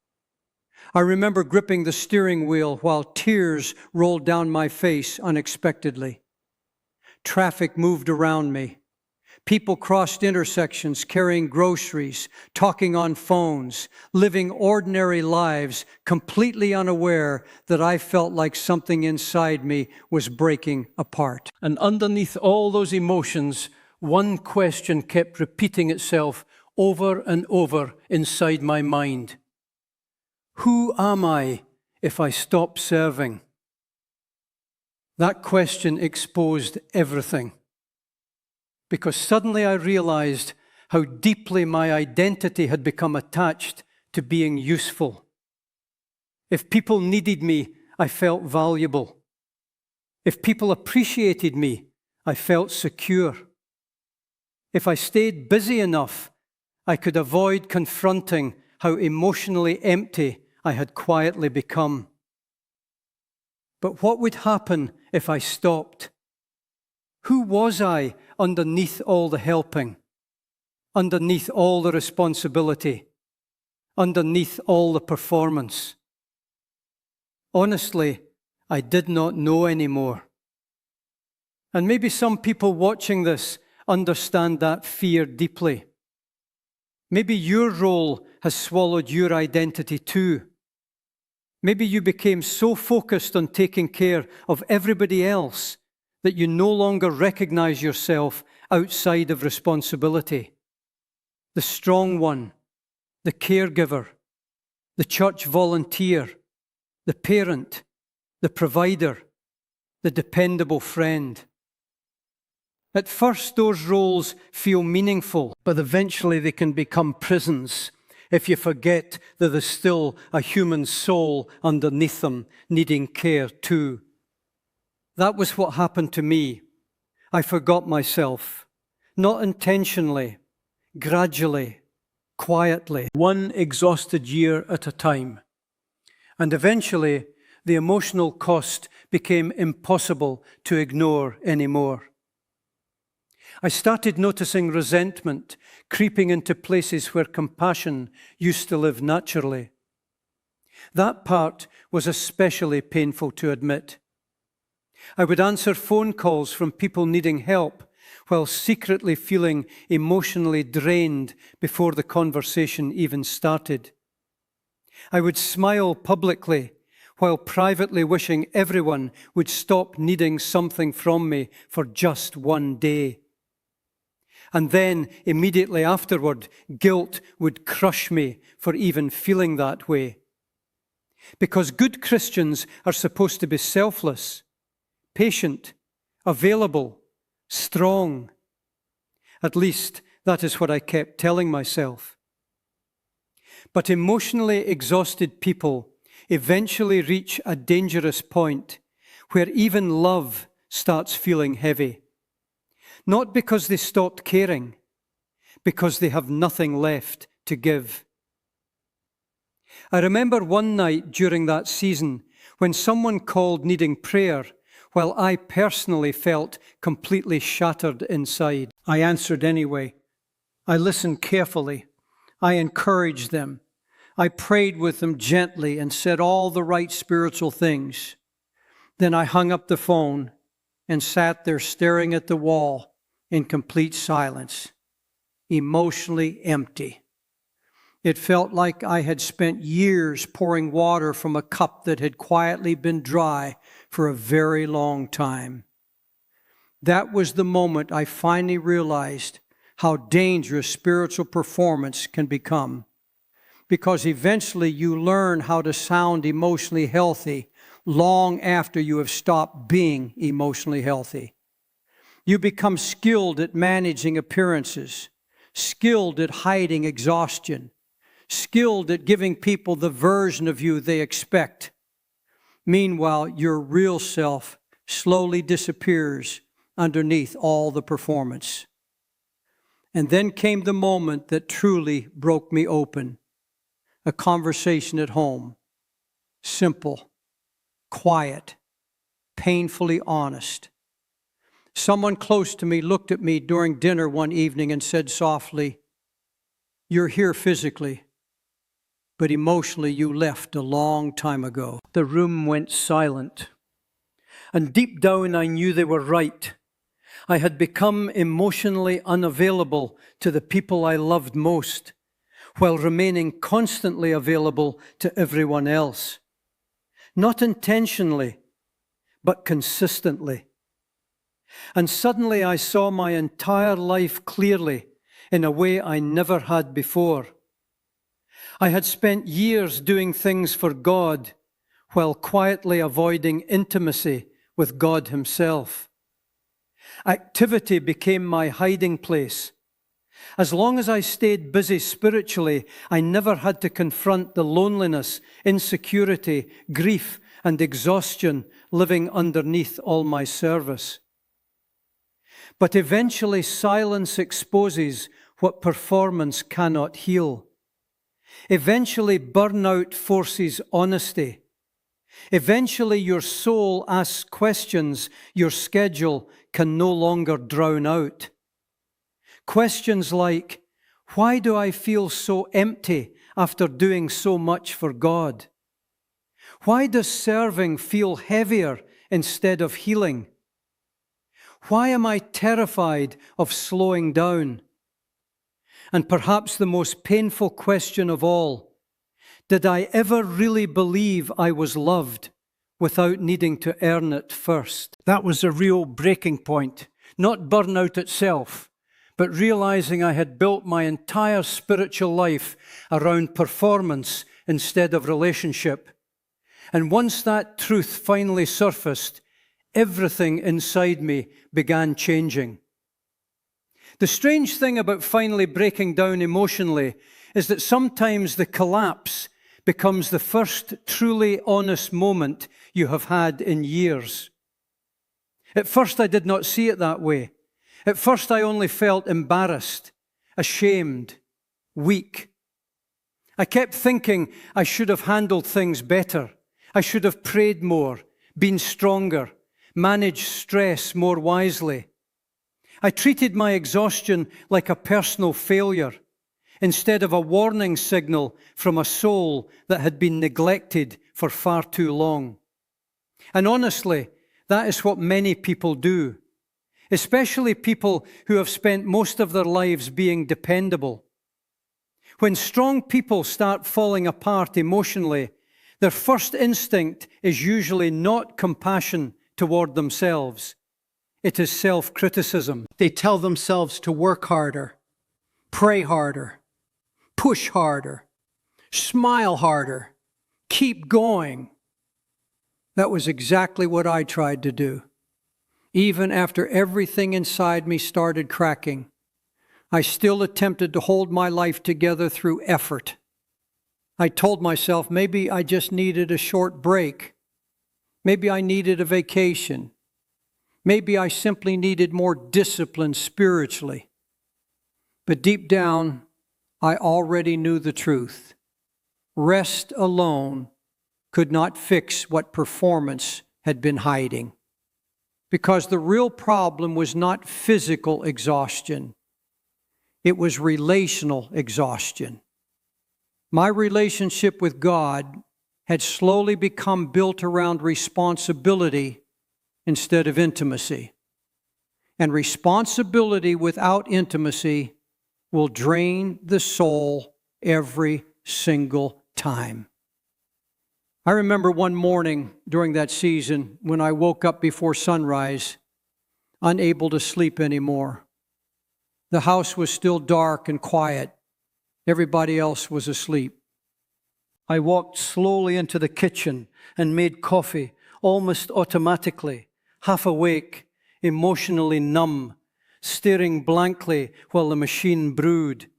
I remember gripping the steering wheel while tears rolled down my face unexpectedly. Traffic moved around me. People crossed intersections carrying groceries, talking on phones, living ordinary lives, completely unaware that I felt like something inside me was breaking apart. And underneath all those emotions, one question kept repeating itself over and over inside my mind. Who am I if I stop serving? That question exposed everything. Because suddenly I realized how deeply my identity had become attached to being useful. If people needed me, I felt valuable. If people appreciated me, I felt secure. If I stayed busy enough, I could avoid confronting how emotionally empty I had quietly become. But what would happen if I stopped? Who was I underneath all the helping, underneath all the responsibility, underneath all the performance? Honestly, I did not know anymore. And maybe some people watching this understand that fear deeply. Maybe your role has swallowed your identity too. Maybe you became so focused on taking care of everybody else that you no longer recognize yourself outside of responsibility. The strong one, the caregiver, the church volunteer, the parent, the provider, the dependable friend. At first, those roles feel meaningful, but eventually they can become prisons if you forget that there's still a human soul underneath them needing care too. That was what happened to me. I forgot myself, not intentionally, gradually, quietly, one exhausted year at a time. And eventually, the emotional cost became impossible to ignore anymore. I started noticing resentment creeping into places where compassion used to live naturally. That part was especially painful to admit. I would answer phone calls from people needing help while secretly feeling emotionally drained before the conversation even started. I would smile publicly while privately wishing everyone would stop needing something from me for just one day. And then, immediately afterward, guilt would crush me for even feeling that way. Because good Christians are supposed to be selfless, patient, available, strong. At least, that is what I kept telling myself. But emotionally exhausted people eventually reach a dangerous point where even love starts feeling heavy. Not because they stopped caring, because they have nothing left to give. I remember one night during that season when someone called needing prayer, while I personally felt completely shattered inside. I answered anyway. I listened carefully. I encouraged them. I prayed with them gently and said all the right spiritual things. Then I hung up the phone and sat there staring at the wall in complete silence, emotionally empty. It felt like I had spent years pouring water from a cup that had quietly been dry for a very long time. That was the moment I finally realized how dangerous spiritual performance can become, because eventually you learn how to sound emotionally healthy long after you have stopped being emotionally healthy. You become skilled at managing appearances, skilled at hiding exhaustion, skilled at giving people the version of you they expect. Meanwhile, your real self slowly disappears underneath all the performance. And then came the moment that truly broke me open. A conversation at home. Simple, quiet, painfully honest. Someone close to me looked at me during dinner one evening and said softly, "You're here physically, but emotionally you left a long time ago." The room went silent. And deep down I knew they were right. I had become emotionally unavailable to the people I loved most, while remaining constantly available to everyone else. Not intentionally, but consistently. And suddenly I saw my entire life clearly in a way I never had before. I had spent years doing things for God while quietly avoiding intimacy with God Himself. Activity became my hiding place. As long as I stayed busy spiritually, I never had to confront the loneliness, insecurity, grief, and exhaustion living underneath all my service. But eventually, silence exposes what performance cannot heal. Eventually, burnout forces honesty. Eventually, your soul asks questions your schedule can no longer drown out. Questions like, why do I feel so empty after doing so much for God? Why does serving feel heavier instead of healing? Why am I terrified of slowing down? And perhaps the most painful question of all, did I ever really believe I was loved without needing to earn it first? That was a real breaking point, not burnout itself, but realizing I had built my entire spiritual life around performance instead of relationship. And once that truth finally surfaced, everything inside me began changing. The strange thing about finally breaking down emotionally is that sometimes the collapse becomes the first truly honest moment you have had in years. At first, I did not see it that way. At first, I only felt embarrassed, ashamed, weak. I kept thinking I should have handled things better. I should have prayed more, been stronger, managed stress more wisely. I treated my exhaustion like a personal failure instead of a warning signal from a soul that had been neglected for far too long. And honestly, that is what many people do, especially people who have spent most of their lives being dependable. When strong people start falling apart emotionally, their first instinct is usually not compassion toward themselves. It is self-criticism. They tell themselves to work harder, pray harder, push harder, smile harder, keep going. That was exactly what I tried to do. Even after everything inside me started cracking, I still attempted to hold my life together through effort. I told myself maybe I just needed a short break. Maybe I needed a vacation. Maybe I simply needed more discipline spiritually. But deep down, I already knew the truth. Rest alone could not fix what performance had been hiding. Because the real problem was not physical exhaustion. It was relational exhaustion. My relationship with God had slowly become built around responsibility instead of intimacy. And responsibility without intimacy will drain the soul every single time. I remember one morning during that season when I woke up before sunrise, unable to sleep anymore. The house was still dark and quiet. Everybody else was asleep. I walked slowly into the kitchen and made coffee, almost automatically, half awake, emotionally numb, staring blankly while the machine brewed.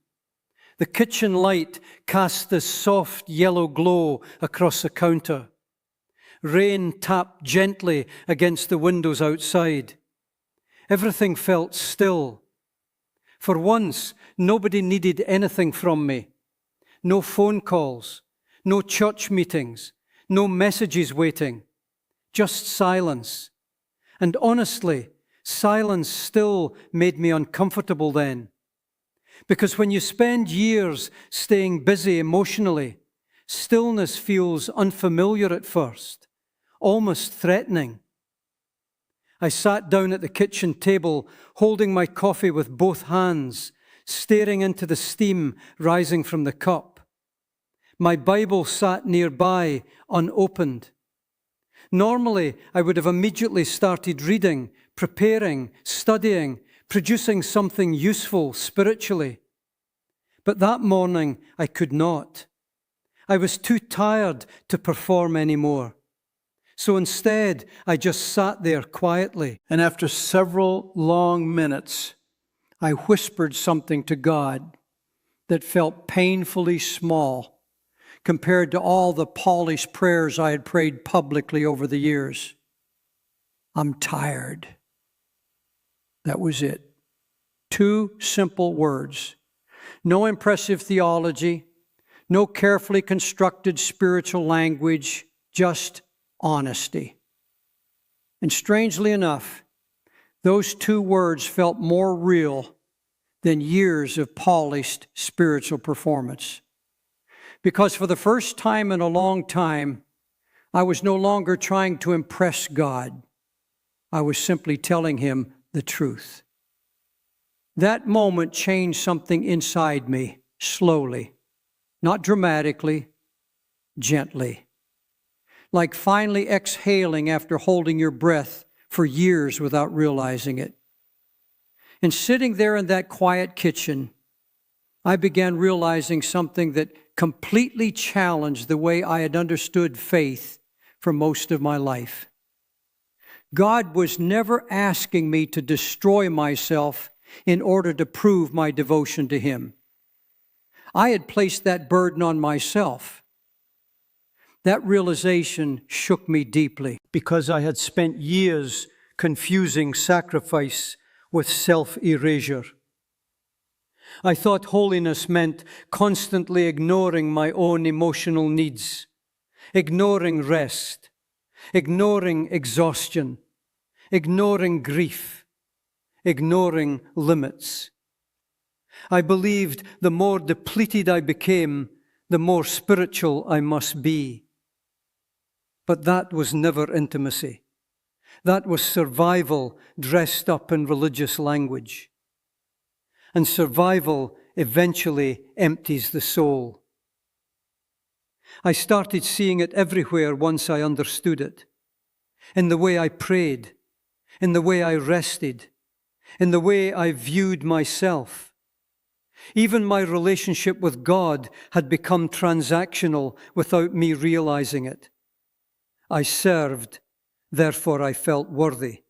The kitchen light cast this soft yellow glow across the counter. Rain tapped gently against the windows outside. Everything felt still. For once, nobody needed anything from me. No phone calls, no church meetings, no messages waiting, just silence. And honestly, silence still made me uncomfortable then. Because when you spend years staying busy emotionally, stillness feels unfamiliar at first, almost threatening. I sat down at the kitchen table, holding my coffee with both hands, staring into the steam rising from the cup. My Bible sat nearby, unopened. Normally, I would have immediately started reading, preparing, studying, producing something useful spiritually. But that morning, I could not. I was too tired to perform anymore. So instead, I just sat there quietly. And after several long minutes, I whispered something to God that felt painfully small compared to all the polished prayers I had prayed publicly over the years. I'm tired. That was it. 2 simple words. No impressive theology, no carefully constructed spiritual language, just honesty. And strangely enough, those 2 words felt more real than years of polished spiritual performance. Because for the first time in a long time, I was no longer trying to impress God. I was simply telling him the truth. That moment changed something inside me, slowly, not dramatically, gently. Like finally exhaling after holding your breath for years without realizing it. And sitting there in that quiet kitchen, I began realizing something that completely challenged the way I had understood faith for most of my life. God was never asking me to destroy myself in order to prove my devotion to him. I had placed that burden on myself. That realization shook me deeply because I had spent years confusing sacrifice with self-erasure. I thought holiness meant constantly ignoring my own emotional needs, ignoring rest, ignoring exhaustion, ignoring grief, ignoring limits. I believed the more depleted I became, the more spiritual I must be. But that was never intimacy. That was survival dressed up in religious language. And survival eventually empties the soul. I started seeing it everywhere once I understood it. In the way I prayed, in the way I rested, in the way I viewed myself. Even my relationship with God had become transactional without me realizing it. I served, therefore I felt worthy.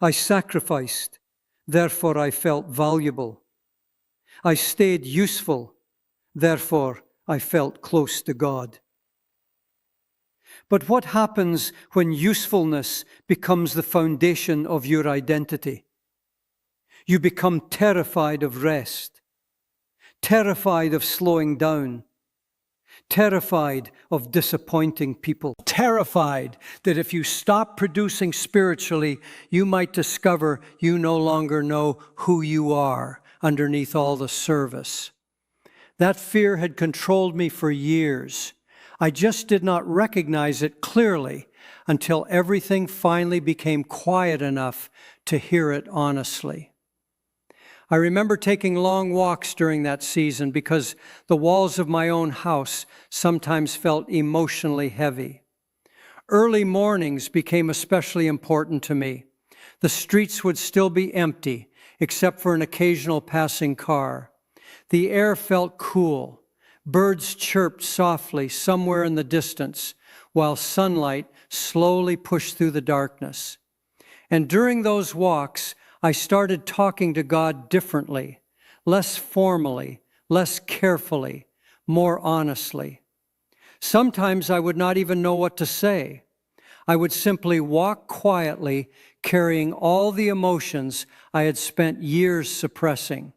I sacrificed, therefore I felt valuable. I stayed useful, therefore I felt close to God. But what happens when usefulness becomes the foundation of your identity? You become terrified of rest, terrified of slowing down, terrified of disappointing people, terrified that if you stop producing spiritually, you might discover you no longer know who you are underneath all the service. That fear had controlled me for years. I just did not recognize it clearly until everything finally became quiet enough to hear it honestly. I remember taking long walks during that season because the walls of my own house sometimes felt emotionally heavy. Early mornings became especially important to me. The streets would still be empty, except for an occasional passing car. The air felt cool. Birds chirped softly somewhere in the distance, while sunlight slowly pushed through the darkness. And during those walks, I started talking to God differently, less formally, less carefully, more honestly. Sometimes I would not even know what to say. I would simply walk quietly, carrying all the emotions I had spent years suppressing.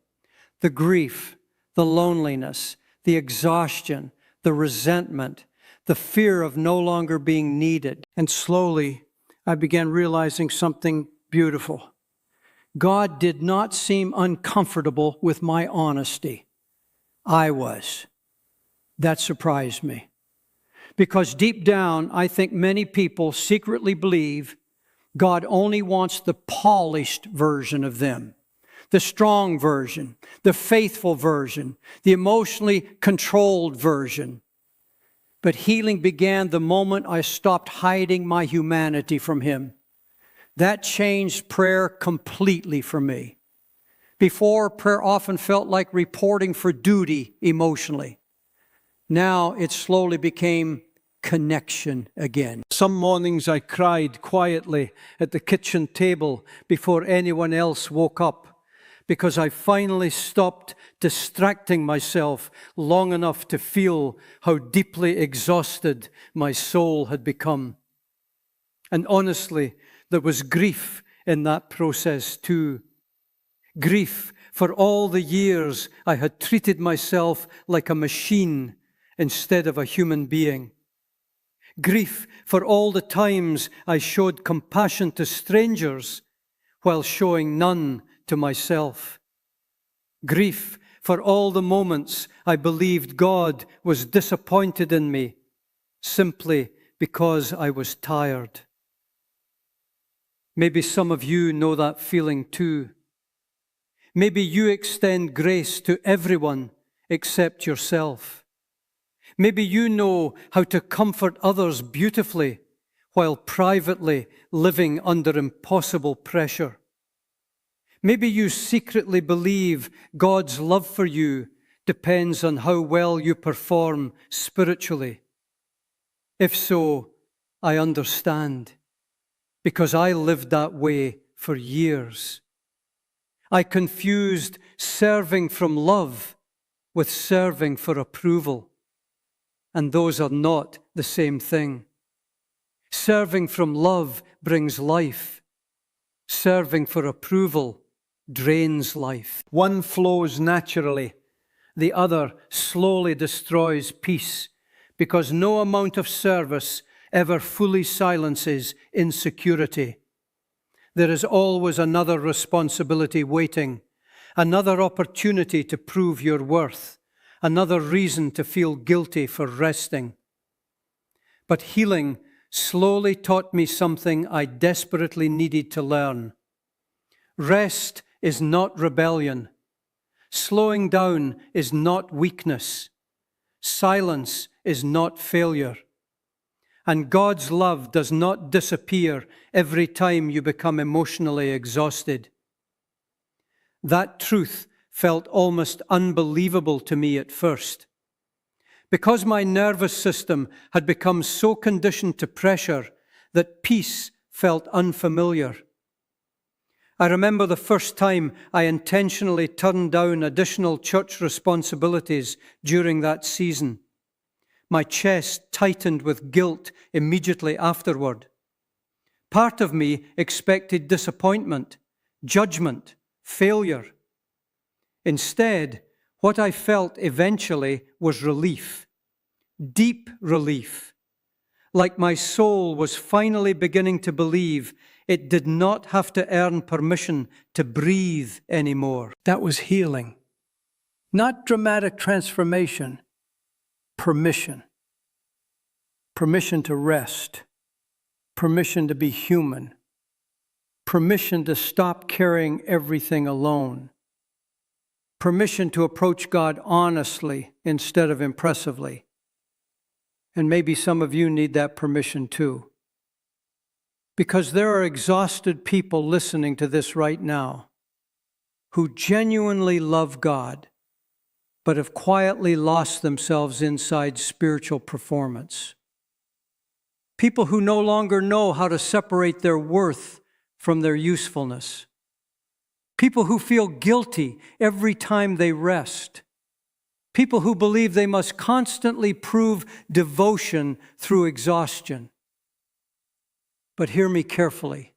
The grief, the loneliness, the exhaustion, the resentment, the fear of no longer being needed. And slowly, I began realizing something beautiful. God did not seem uncomfortable with my honesty. I was. That surprised me. Because deep down, I think many people secretly believe God only wants the polished version of them, the strong version, the faithful version, the emotionally controlled version. But healing began the moment I stopped hiding my humanity from Him. That changed prayer completely for me. Before, prayer often felt like reporting for duty emotionally. Now it slowly became connection again. Some mornings I cried quietly at the kitchen table before anyone else woke up, because I finally stopped distracting myself long enough to feel how deeply exhausted my soul had become. And honestly, there was grief in that process too. Grief for all the years I had treated myself like a machine instead of a human being. Grief for all the times I showed compassion to strangers while showing none to myself. Grief for all the moments I believed God was disappointed in me simply because I was tired. Maybe some of you know that feeling too. Maybe you extend grace to everyone except yourself. Maybe you know how to comfort others beautifully while privately living under impossible pressure. Maybe you secretly believe God's love for you depends on how well you perform spiritually. If so, I understand, because I lived that way for years. I confused serving from love with serving for approval, and those are not the same thing. Serving from love brings life. Serving for approval drains life. One flows naturally, the other slowly destroys peace, because no amount of service ever fully silences insecurity. There is always another responsibility waiting, another opportunity to prove your worth, another reason to feel guilty for resting. But healing slowly taught me something I desperately needed to learn. Rest is not rebellion. Slowing down is not weakness. Silence is not failure. And God's love does not disappear every time you become emotionally exhausted. That truth felt almost unbelievable to me at first. Because my nervous system had become so conditioned to pressure that peace felt unfamiliar. I remember the first time I intentionally turned down additional church responsibilities during that season. My chest tightened with guilt immediately afterward. Part of me expected disappointment, judgment, failure. Instead, what I felt eventually was relief, deep relief, like my soul was finally beginning to believe it did not have to earn permission to breathe anymore. That was healing. Not dramatic transformation, permission. Permission to rest. Permission to be human. Permission to stop carrying everything alone. Permission to approach God honestly instead of impressively. And maybe some of you need that permission too. Because there are exhausted people listening to this right now who genuinely love God, but have quietly lost themselves inside spiritual performance. People who no longer know how to separate their worth from their usefulness. People who feel guilty every time they rest. People who believe they must constantly prove devotion through exhaustion. But hear me carefully.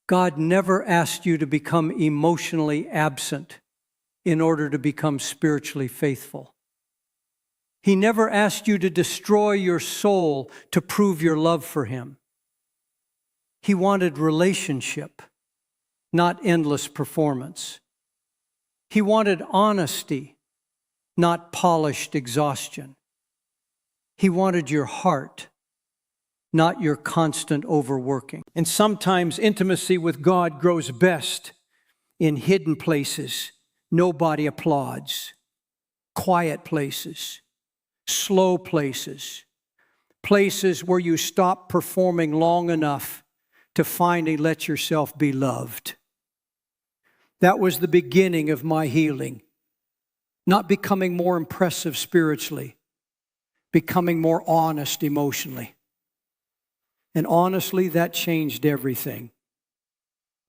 God never asked you to become emotionally absent in order to become spiritually faithful. He never asked you to destroy your soul to prove your love for Him. He wanted relationship, not endless performance. He wanted honesty, not polished exhaustion. He wanted your heart, not your constant overworking. And sometimes intimacy with God grows best in hidden places. Nobody applauds. Quiet places. Slow places. Places where you stop performing long enough to finally let yourself be loved. That was the beginning of my healing. Not becoming more impressive spiritually, becoming more honest emotionally. And honestly, that changed everything.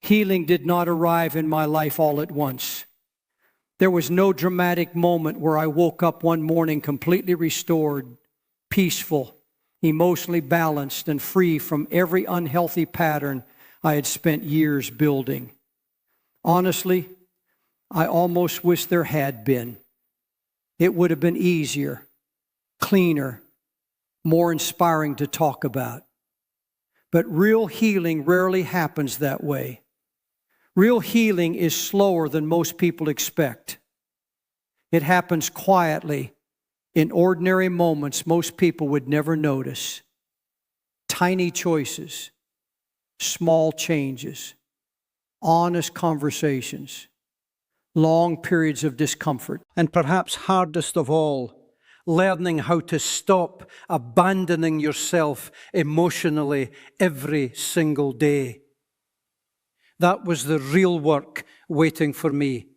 Healing did not arrive in my life all at once. There was no dramatic moment where I woke up one morning completely restored, peaceful, emotionally balanced, and free from every unhealthy pattern I had spent years building. Honestly, I almost wish there had been. It would have been easier, cleaner, more inspiring to talk about. But real healing rarely happens that way. Real healing is slower than most people expect. It happens quietly in ordinary moments most people would never notice. Tiny choices, small changes, honest conversations, long periods of discomfort, and perhaps hardest of all, learning how to stop abandoning yourself emotionally every single day. That was the real work waiting for me.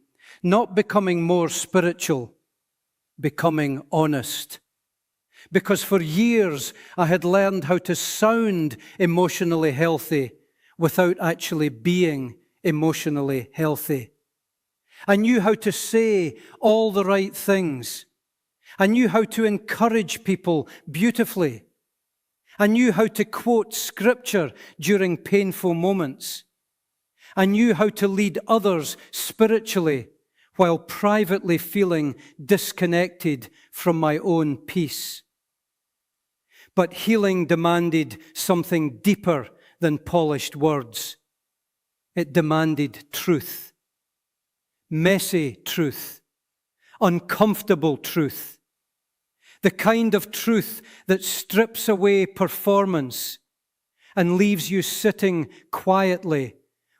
Not becoming more spiritual, becoming honest. Because for years I had learned how to sound emotionally healthy without actually being emotionally healthy. I knew how to say all the right things. I knew how to encourage people beautifully. I knew how to quote scripture during painful moments. I knew how to lead others spiritually while privately feeling disconnected from my own peace. But healing demanded something deeper than polished words. It demanded truth. Messy truth. Uncomfortable truth. The kind of truth that strips away performance and leaves you sitting quietly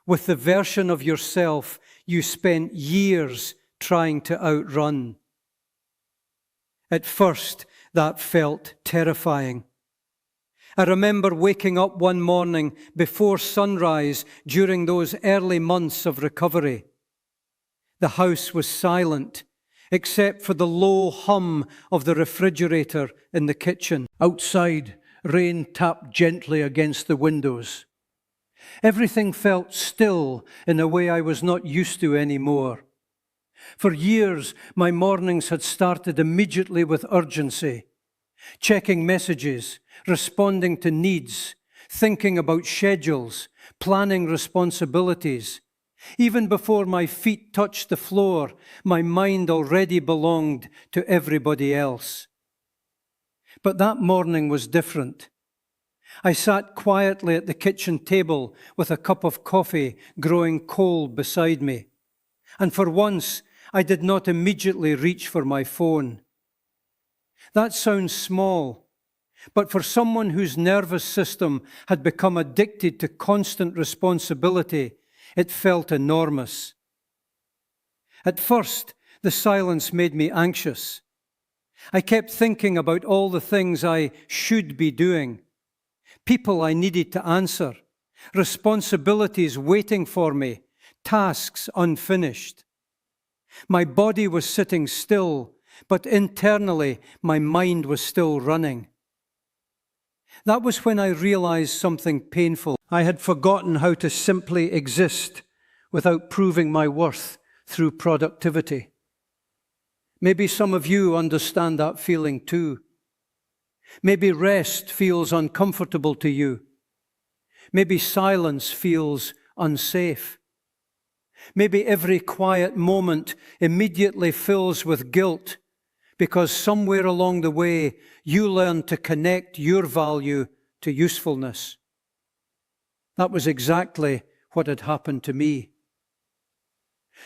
with the version of yourself you spent years trying to outrun. At first, that felt terrifying. I remember waking up one morning before sunrise during those early months of recovery. The house was silent, except for the low hum of the refrigerator in the kitchen. Outside, rain tapped gently against the windows. Everything felt still in a way I was not used to anymore. For years, my mornings had started immediately with urgency, checking messages, responding to needs, thinking about schedules, planning responsibilities. Even before my feet touched the floor, my mind already belonged to everybody else. But that morning was different. I sat quietly at the kitchen table with a cup of coffee growing cold beside me. And for once, I did not immediately reach for my phone. That sounds small, but for someone whose nervous system had become addicted to constant responsibility, it felt enormous. At first, the silence made me anxious. I kept thinking about all the things I should be doing, people I needed to answer, responsibilities waiting for me, tasks unfinished. My body was sitting still, but internally my mind was still running. That was when I realized something painful. I had forgotten how to simply exist without proving my worth through productivity. Maybe some of you understand that feeling too. Maybe rest feels uncomfortable to you. Maybe silence feels unsafe. Maybe every quiet moment immediately fills with guilt because somewhere along the way you learn to connect your value to usefulness. That was exactly what had happened to me.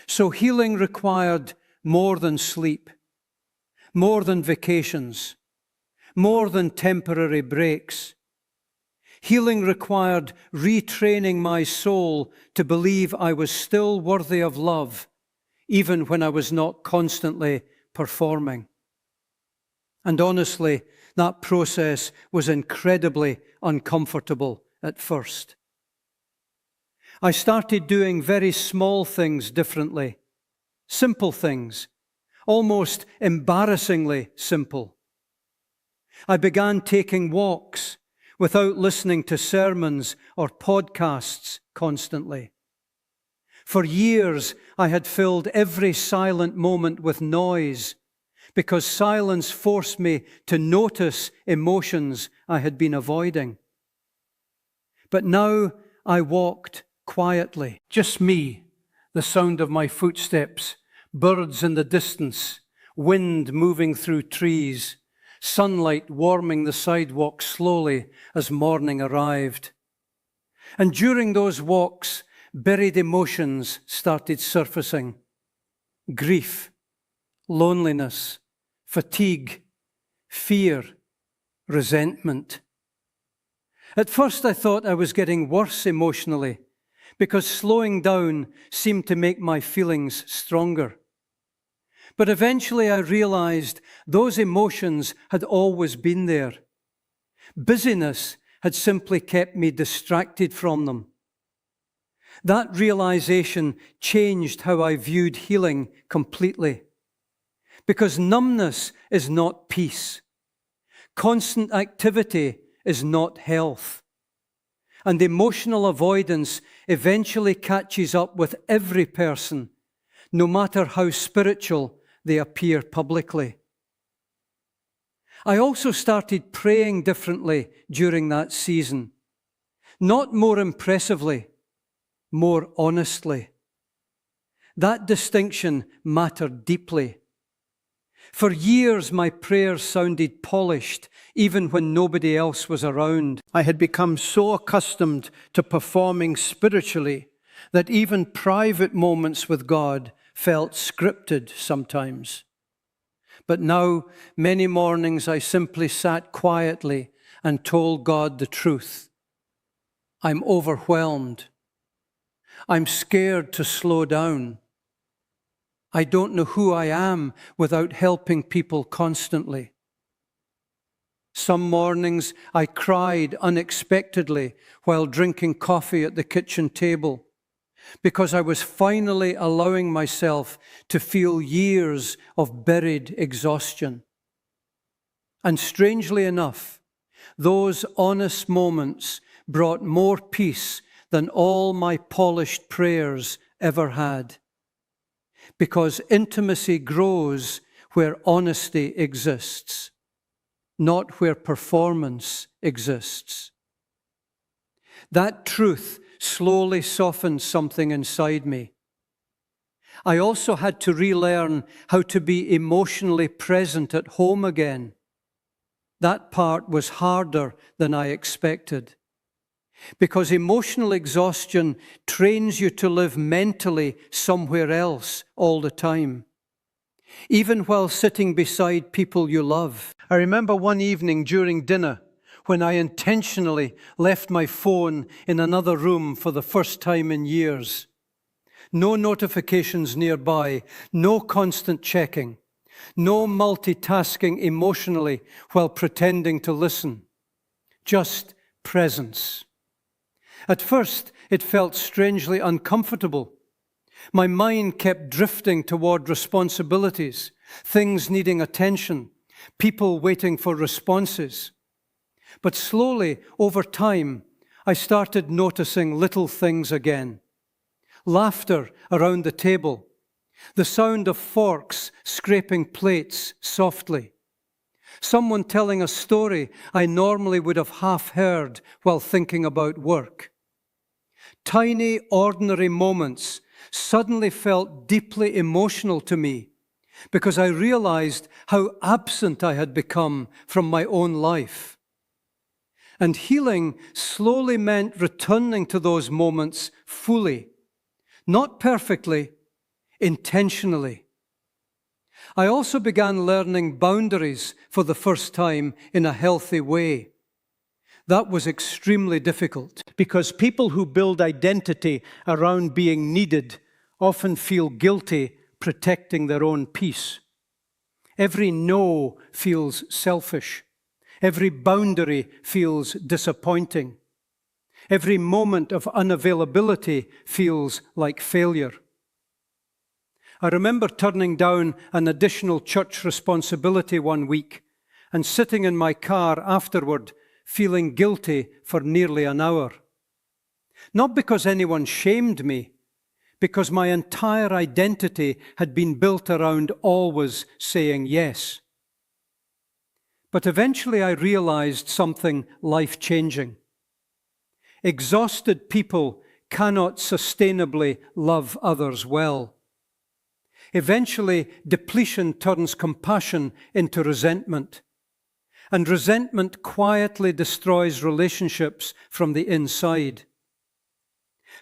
So healing required more than sleep, more than vacations, more than temporary breaks. Healing required retraining my soul to believe I was still worthy of love, even when I was not constantly performing. And honestly, that process was incredibly uncomfortable at first. I started doing very small things differently, simple things, almost embarrassingly simple. I began taking walks without listening to sermons or podcasts constantly. For years, I had filled every silent moment with noise because silence forced me to notice emotions I had been avoiding. But now I walked quietly, just me, the sound of my footsteps, birds in the distance, wind moving through trees, sunlight warming the sidewalk slowly as morning arrived. And during those walks, buried emotions started surfacing. Grief, loneliness, fatigue, fear, resentment. At first I thought I was getting worse emotionally because slowing down seemed to make my feelings stronger. But eventually I realized those emotions had always been there. Busyness had simply kept me distracted from them. That realization changed how I viewed healing completely. Because numbness is not peace. Constant activity is not health. And emotional avoidance eventually catches up with every person, no matter how spiritual they appear publicly. I also started praying differently during that season. Not more impressively, more honestly. That distinction mattered deeply. For years, my prayers sounded polished, even when nobody else was around. I had become so accustomed to performing spiritually that even private moments with God felt scripted sometimes. But now, many mornings, I simply sat quietly and told God the truth. I'm overwhelmed. I'm scared to slow down. I don't know who I am without helping people constantly. Some mornings I cried unexpectedly while drinking coffee at the kitchen table because I was finally allowing myself to feel years of buried exhaustion. And strangely enough, those honest moments brought more peace than all my polished prayers ever had. Because intimacy grows where honesty exists, not where performance exists. That truth slowly softened something inside me. I also had to relearn how to be emotionally present at home again. That part was harder than I expected. Because emotional exhaustion trains you to live mentally somewhere else all the time, even while sitting beside people you love. I remember one evening during dinner when I intentionally left my phone in another room for the first time in years. No notifications nearby, no constant checking, no multitasking emotionally while pretending to listen. Just presence. At first, it felt strangely uncomfortable. My mind kept drifting toward responsibilities, things needing attention, people waiting for responses. But slowly, over time, I started noticing little things again. Laughter around the table, the sound of forks scraping plates softly, someone telling a story I normally would have half heard while thinking about work. Tiny, ordinary moments suddenly felt deeply emotional to me because I realized how absent I had become from my own life. And healing slowly meant returning to those moments fully, not perfectly, intentionally. I also began learning boundaries for the first time in a healthy way. That was extremely difficult. Because people who build identity around being needed often feel guilty protecting their own peace. Every no feels selfish. Every boundary feels disappointing. Every moment of unavailability feels like failure. I remember turning down an additional church responsibility one week and sitting in my car afterward feeling guilty for nearly an hour. Not because anyone shamed me, because my entire identity had been built around always saying yes. But eventually I realized something life-changing. Exhausted people cannot sustainably love others well. Eventually, depletion turns compassion into resentment, and resentment quietly destroys relationships from the inside.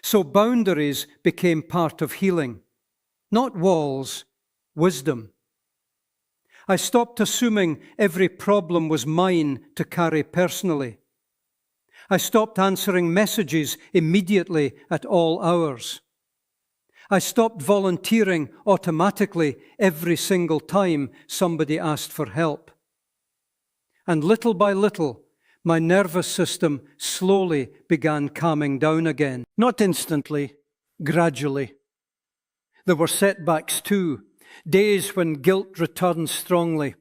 So boundaries became part of healing, not walls, wisdom. I stopped assuming every problem was mine to carry personally. I stopped answering messages immediately at all hours. I stopped volunteering automatically every single time somebody asked for help. And little by little, my nervous system slowly began calming down again. Not instantly, gradually. There were setbacks too, days when guilt returned strongly,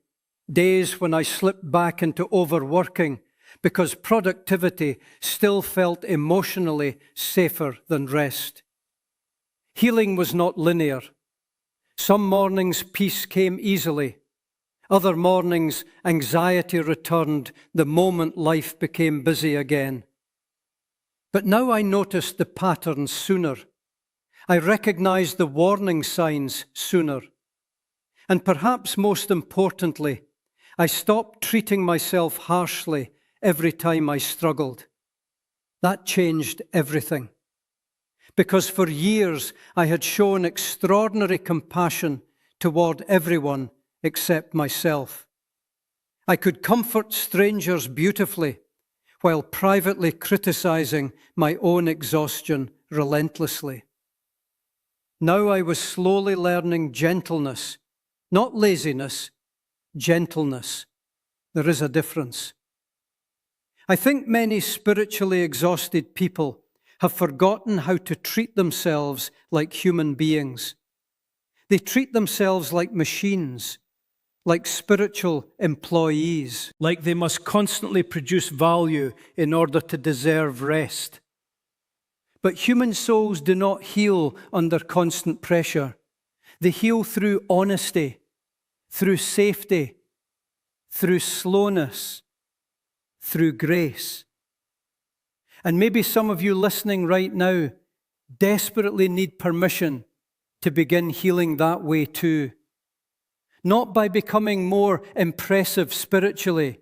days when I slipped back into overworking because productivity still felt emotionally safer than rest. Healing was not linear. Some mornings peace came easily. Other mornings anxiety returned the moment life became busy again. But now I noticed the patterns sooner. I recognized the warning signs sooner. And perhaps most importantly, I stopped treating myself harshly every time I struggled. That changed everything. Because for years I had shown extraordinary compassion toward everyone except myself. I could comfort strangers beautifully while privately criticizing my own exhaustion relentlessly. Now I was slowly learning gentleness, not laziness, gentleness. There is a difference. I think many spiritually exhausted people have forgotten how to treat themselves like human beings. They treat themselves like machines, like spiritual employees, like they must constantly produce value in order to deserve rest. But human souls do not heal under constant pressure. They heal through honesty, through safety, through slowness, through grace. And maybe some of you listening right now desperately need permission to begin healing that way too. Not by becoming more impressive spiritually,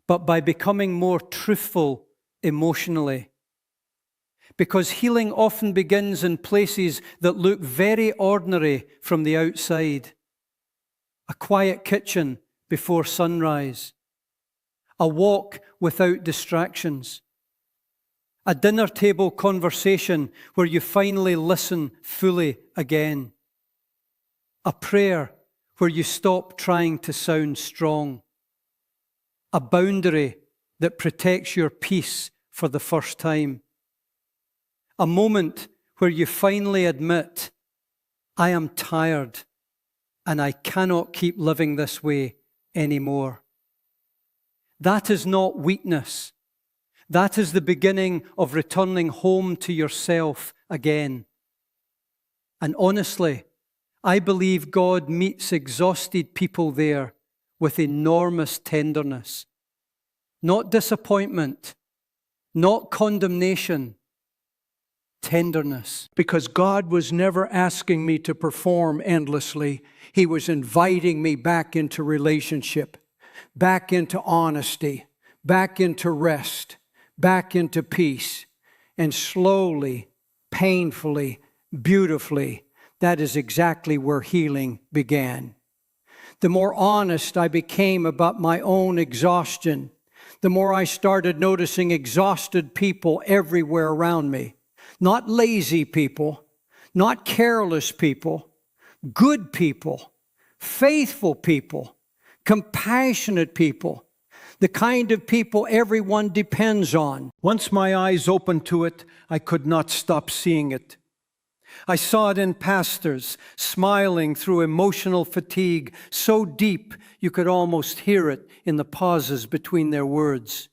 but by becoming more truthful emotionally. Because healing often begins in places that look very ordinary from the outside. A quiet kitchen before sunrise. A walk without distractions. A dinner table conversation where you finally listen fully again. A prayer where you stop trying to sound strong. A boundary that protects your peace for the first time. A moment where you finally admit, I am tired and I cannot keep living this way anymore. That is not weakness. That is the beginning of returning home to yourself again. And honestly, I believe God meets exhausted people there with enormous tenderness. Not disappointment, not condemnation, tenderness. Because God was never asking me to perform endlessly. He was inviting me back into relationship, back into honesty, back into rest, back into peace. And slowly, painfully, beautifully, that is exactly where healing began. The more honest I became about my own exhaustion, the more I started noticing exhausted people everywhere around me. Not lazy people, not careless people, good people, faithful people, compassionate people, the kind of people everyone depends on. Once my eyes opened to it, I could not stop seeing it. I saw it in pastors, smiling through emotional fatigue so deep you could almost hear it in the pauses between their words.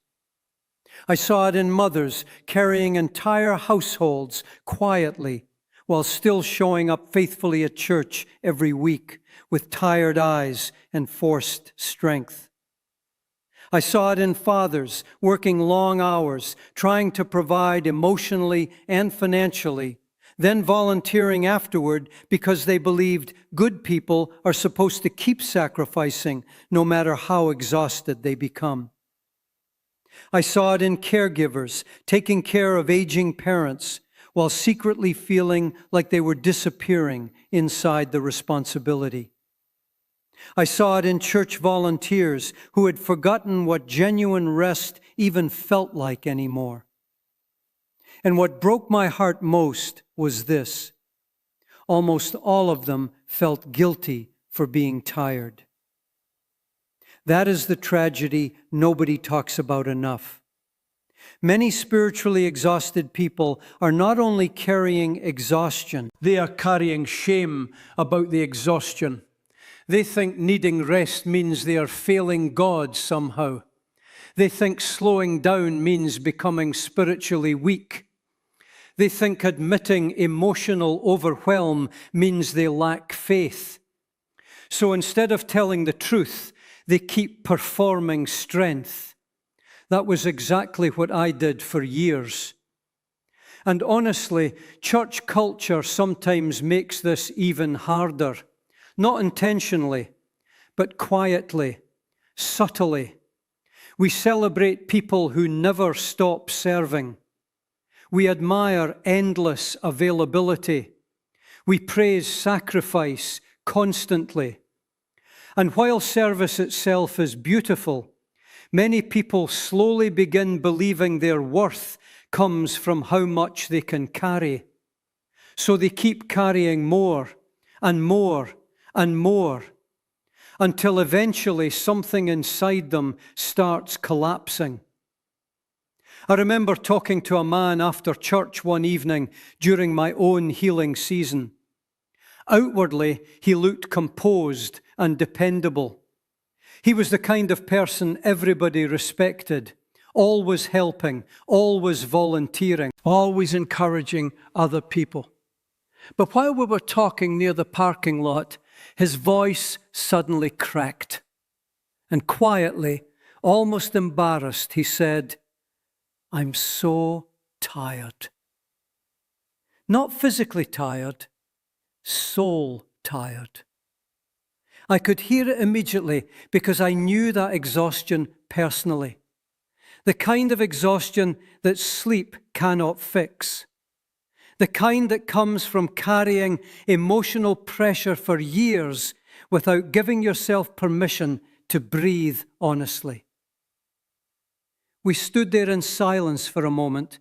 I saw it in mothers carrying entire households quietly while still showing up faithfully at church every week with tired eyes and forced strength. I saw it in fathers working long hours, trying to provide emotionally and financially, then volunteering afterward because they believed good people are supposed to keep sacrificing no matter how exhausted they become. I saw it in caregivers taking care of aging parents while secretly feeling like they were disappearing inside the responsibility. I saw it in church volunteers who had forgotten what genuine rest even felt like anymore. And what broke my heart most was this: almost all of them felt guilty for being tired. That is the tragedy nobody talks about enough. Many spiritually exhausted people are not only carrying exhaustion, They are carrying shame about the exhaustion. They think needing rest means they are failing God somehow. They think slowing down means becoming spiritually weak. They think admitting emotional overwhelm means they lack faith. So instead of telling the truth, they keep performing strength. That was exactly what I did for years. And honestly, church culture sometimes makes this even harder. Not intentionally, but quietly, subtly. We celebrate people who never stop serving. We admire endless availability. We praise sacrifice constantly. And while service itself is beautiful, many people slowly begin believing their worth comes from how much they can carry. So they keep carrying more and more and more, until eventually something inside them starts collapsing. I remember talking to a man after church one evening during my own healing season. Outwardly, he looked composed and dependable. He was the kind of person everybody respected, always helping, always volunteering, always encouraging other people. But while we were talking near the parking lot, his voice suddenly cracked. And quietly, almost embarrassed, he said, "I'm so tired." Not physically tired, soul tired. I could hear it immediately because I knew that exhaustion personally. The kind of exhaustion that sleep cannot fix. The kind that comes from carrying emotional pressure for years without giving yourself permission to breathe honestly. We stood there in silence for a moment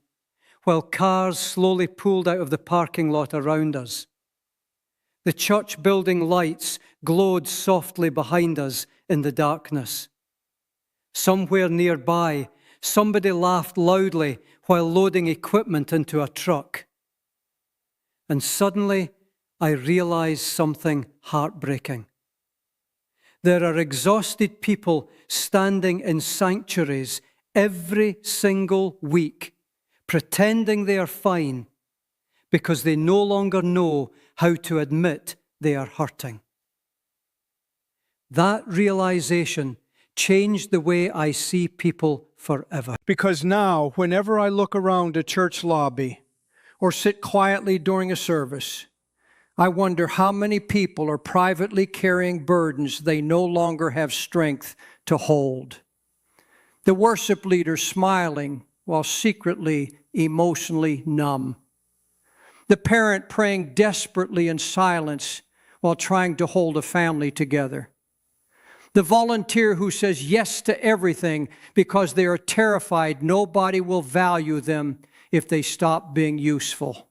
while cars slowly pulled out of the parking lot around us. The church building lights glowed softly behind us in the darkness. Somewhere nearby, somebody laughed loudly while loading equipment into a truck. And suddenly, I realized something heartbreaking. There are exhausted people standing in sanctuaries every single week, pretending they are fine because they no longer know how to admit they are hurting. That realization changed the way I see people forever. Because now, whenever I look around a church lobby or sit quietly during a service, I wonder how many people are privately carrying burdens they no longer have strength to hold. The worship leader smiling while secretly emotionally numb. The parent praying desperately in silence while trying to hold a family together. The volunteer who says yes to everything because they are terrified nobody will value them if they stop being useful.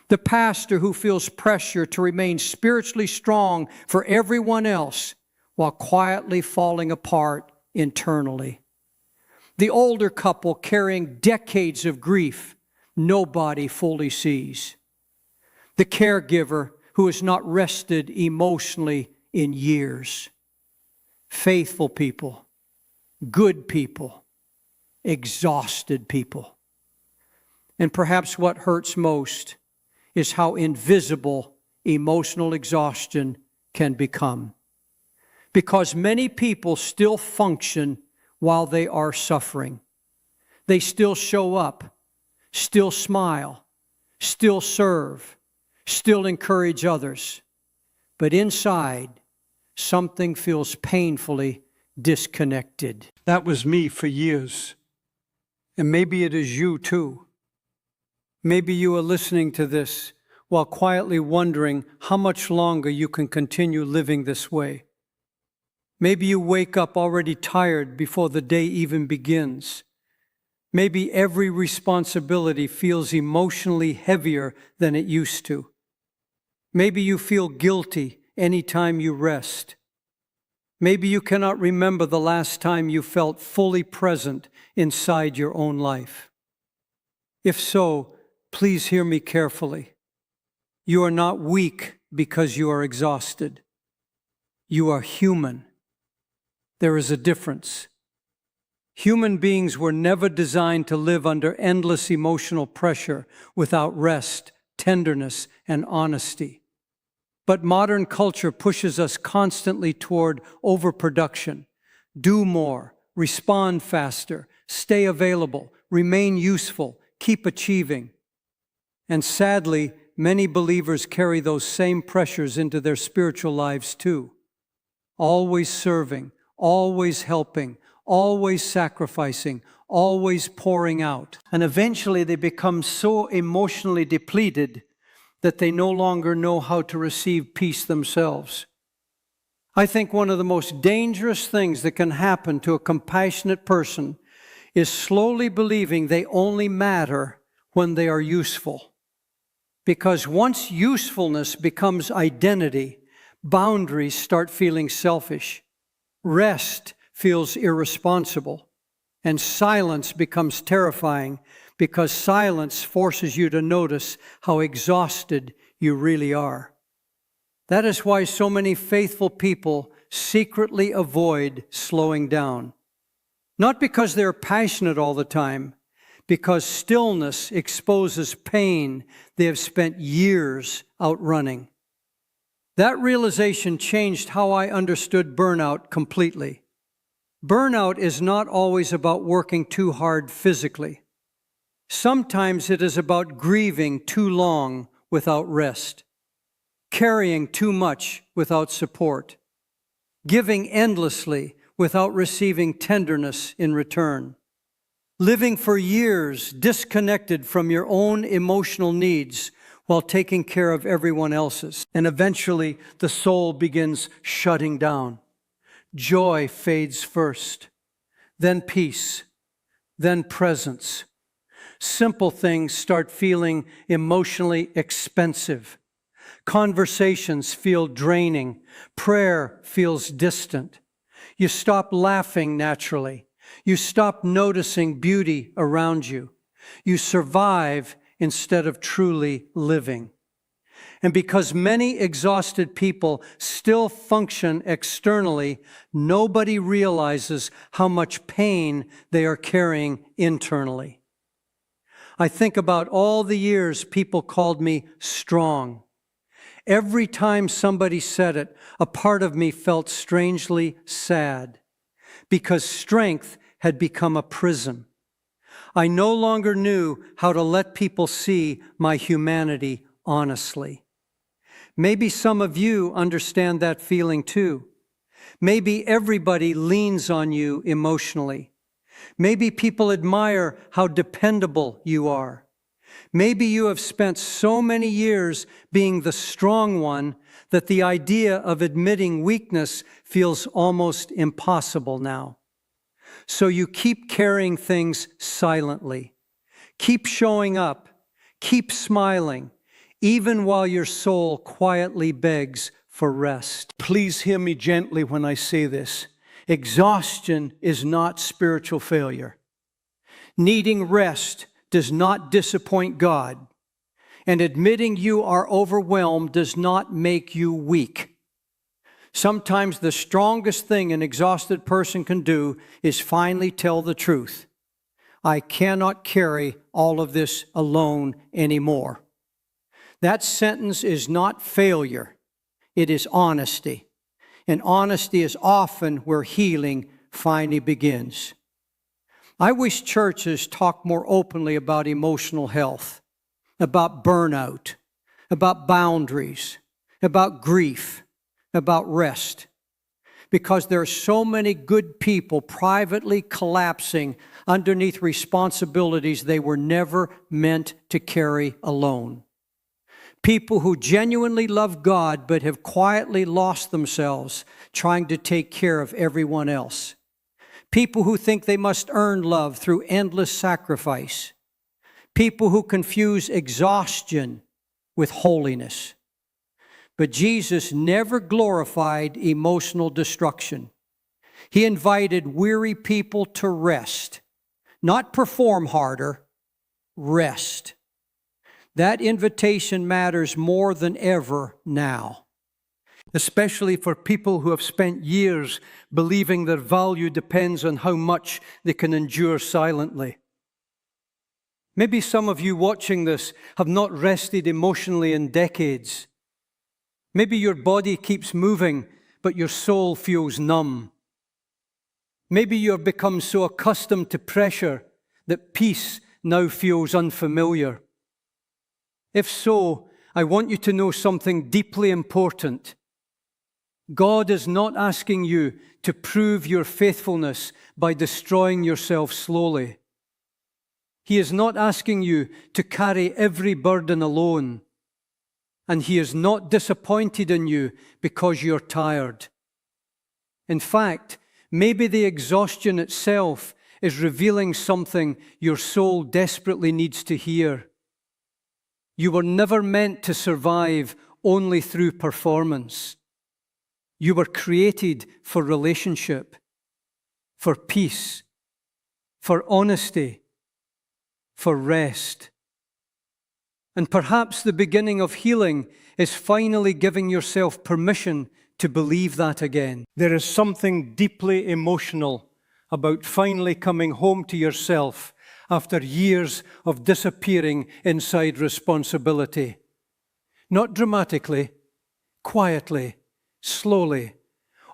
The pastor who feels pressure to remain spiritually strong for everyone else while quietly falling apart internally. The older couple carrying decades of grief nobody fully sees. The caregiver who has not rested emotionally in years. Faithful people, good people, exhausted people. And perhaps what hurts most is how invisible emotional exhaustion can become. Because many people still function while they are suffering. They still show up, still smile, still serve, still encourage others. But inside, something feels painfully disconnected. That was me for years. And maybe it is you too. Maybe you are listening to this while quietly wondering how much longer you can continue living this way. Maybe you wake up already tired before the day even begins. Maybe every responsibility feels emotionally heavier than it used to. Maybe you feel guilty anytime you rest. Maybe you cannot remember the last time you felt fully present inside your own life. If so, please hear me carefully. You are not weak because you are exhausted. You are human. There is a difference. Human beings were never designed to live under endless emotional pressure without rest, tenderness, and honesty. But modern culture pushes us constantly toward overproduction. Do more, respond faster, stay available, remain useful, keep achieving. And sadly, many believers carry those same pressures into their spiritual lives too. Always serving, always helping, always sacrificing, always pouring out. And eventually they become so emotionally depleted that they no longer know how to receive peace themselves. I think one of the most dangerous things that can happen to a compassionate person is slowly believing they only matter when they are useful. Because once usefulness becomes identity, boundaries start feeling selfish. Rest feels irresponsible, and silence becomes terrifying because silence forces you to notice how exhausted you really are. That is why so many faithful people secretly avoid slowing down. Not because they're passionate all the time, because stillness exposes pain they have spent years outrunning. That realization changed how I understood burnout completely. Burnout is not always about working too hard physically. Sometimes it is about grieving too long without rest, carrying too much without support, giving endlessly without receiving tenderness in return, living for years disconnected from your own emotional needs while taking care of everyone else's. And eventually the soul begins shutting down. Joy fades first, then peace, then presence. Simple things start feeling emotionally expensive. Conversations feel draining. Prayer feels distant. You stop laughing naturally. You stop noticing beauty around you. You survive instead of truly living. And because many exhausted people still function externally, nobody realizes how much pain they are carrying internally. I think about all the years people called me strong. Every time somebody said it, a part of me felt strangely sad, because strength had become a prison. I no longer knew how to let people see my humanity honestly. Maybe some of you understand that feeling too. Maybe everybody leans on you emotionally. Maybe people admire how dependable you are. Maybe you have spent so many years being the strong one that the idea of admitting weakness feels almost impossible now. So you keep carrying things silently. Keep showing up. Keep smiling, even while your soul quietly begs for rest. Please hear me gently when I say this. Exhaustion is not spiritual failure. Needing rest does not disappoint God. And admitting you are overwhelmed does not make you weak. Sometimes the strongest thing an exhausted person can do is finally tell the truth. I cannot carry all of this alone anymore. That sentence is not failure. It is honesty. And honesty is often where healing finally begins. I wish churches talk more openly about emotional health, about burnout, about boundaries, about grief, about rest. Because there are so many good people privately collapsing underneath responsibilities they were never meant to carry alone. People who genuinely love God but have quietly lost themselves trying to take care of everyone else. People who think they must earn love through endless sacrifice. People who confuse exhaustion with holiness. But Jesus never glorified emotional destruction. He invited weary people to rest, not perform harder, rest. That invitation matters more than ever now, especially for people who have spent years believing their value depends on how much they can endure silently. Maybe some of you watching this have not rested emotionally in decades. Maybe your body keeps moving, but your soul feels numb. Maybe you have become so accustomed to pressure that peace now feels unfamiliar. If so, I want you to know something deeply important. God is not asking you to prove your faithfulness by destroying yourself slowly. He is not asking you to carry every burden alone. And He is not disappointed in you because you're tired. In fact, maybe the exhaustion itself is revealing something your soul desperately needs to hear. You were never meant to survive only through performance. You were created for relationship, for peace, for honesty, for rest. And perhaps the beginning of healing is finally giving yourself permission to believe that again. There is something deeply emotional about finally coming home to yourself after years of disappearing inside responsibility. Not dramatically, quietly, slowly,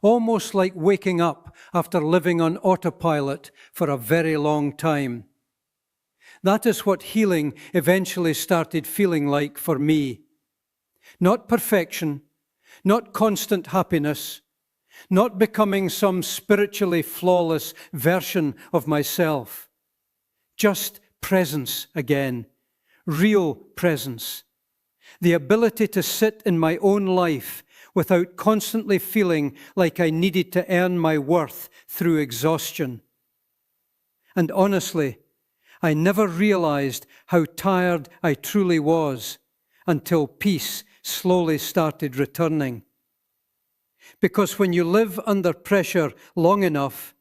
almost like waking up after living on autopilot for a very long time. That is what healing eventually started feeling like for me. Not perfection, not constant happiness, not becoming some spiritually flawless version of myself. Just presence again, real presence. The ability to sit in my own life without constantly feeling like I needed to earn my worth through exhaustion. And honestly, I never realized how tired I truly was until peace slowly started returning. Because when you live under pressure long enough,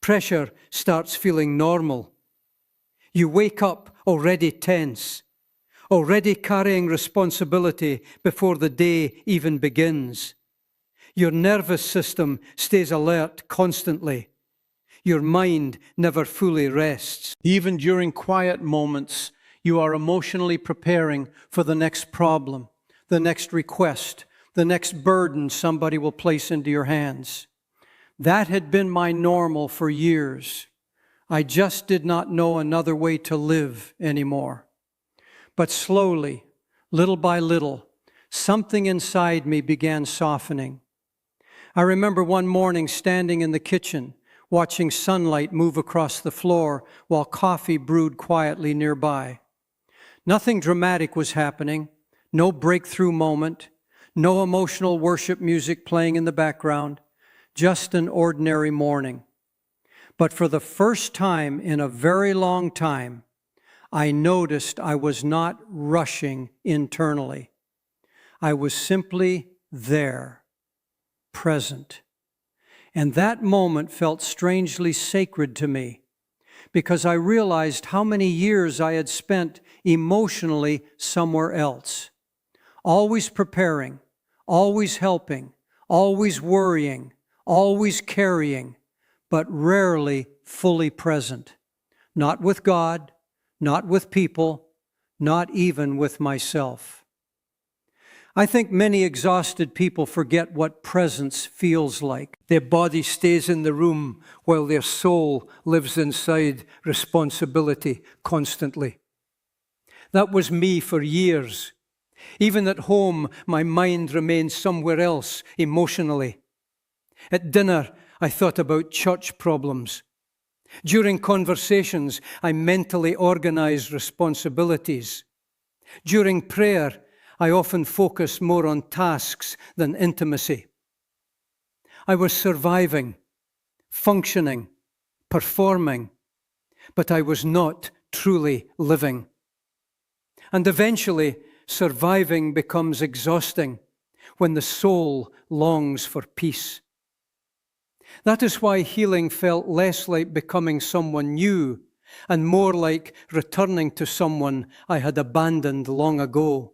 pressure starts feeling normal. You wake up already tense, already carrying responsibility before the day even begins. Your nervous system stays alert constantly. Your mind never fully rests. Even during quiet moments, you are emotionally preparing for the next problem, the next request, the next burden somebody will place into your hands. That had been my normal for years. I just did not know another way to live anymore. But slowly, little by little, something inside me began softening. I remember one morning standing in the kitchen, watching sunlight move across the floor while coffee brewed quietly nearby. Nothing dramatic was happening, no breakthrough moment, no emotional worship music playing in the background, just an ordinary morning. But for the first time in a very long time, I noticed I was not rushing internally. I was simply there, present. And that moment felt strangely sacred to me because I realized how many years I had spent emotionally somewhere else, always preparing, always helping, always worrying, always carrying, but rarely fully present, not with God, not with people, not even with myself. I think many exhausted people forget what presence feels like. Their body stays in the room while their soul lives inside responsibility constantly. That was me for years. Even at home, my mind remained somewhere else emotionally. At dinner, I thought about church problems. During conversations, I mentally organized responsibilities. During prayer, I often focused more on tasks than intimacy. I was surviving, functioning, performing, but I was not truly living. And eventually, surviving becomes exhausting when the soul longs for peace. That is why healing felt less like becoming someone new and more like returning to someone I had abandoned long ago.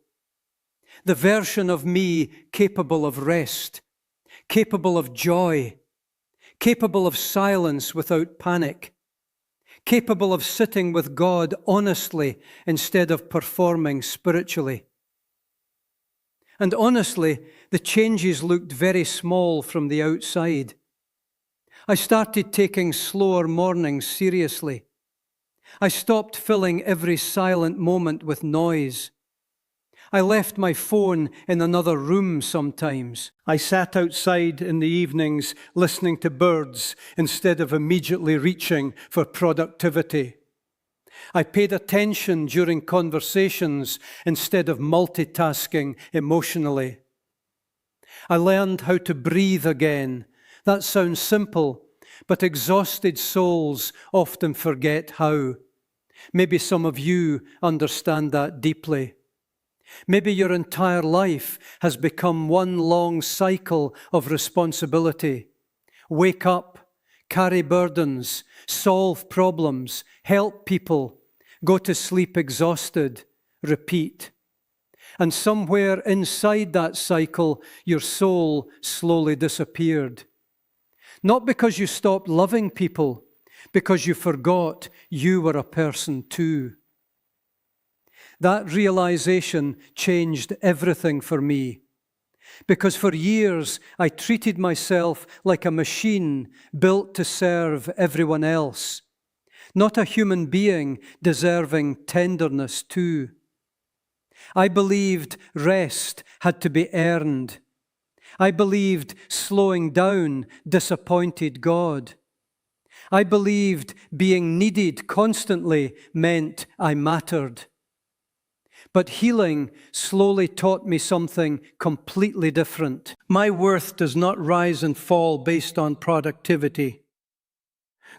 The version of me capable of rest, capable of joy, capable of silence without panic, capable of sitting with God honestly instead of performing spiritually. And honestly, the changes looked very small from the outside. I started taking slower mornings seriously. I stopped filling every silent moment with noise. I left my phone in another room sometimes. I sat outside in the evenings listening to birds instead of immediately reaching for productivity. I paid attention during conversations instead of multitasking emotionally. I learned how to breathe again. That sounds simple, but exhausted souls often forget how. Maybe some of you understand that deeply. Maybe your entire life has become one long cycle of responsibility. Wake up, carry burdens, solve problems, help people, go to sleep exhausted, repeat. And somewhere inside that cycle, your soul slowly disappeared. Not because you stopped loving people, because you forgot you were a person too. That realization changed everything for me, because for years I treated myself like a machine built to serve everyone else, not a human being deserving tenderness too. I believed rest had to be earned. I believed slowing down disappointed God. I believed being needed constantly meant I mattered. But healing slowly taught me something completely different. My worth does not rise and fall based on productivity.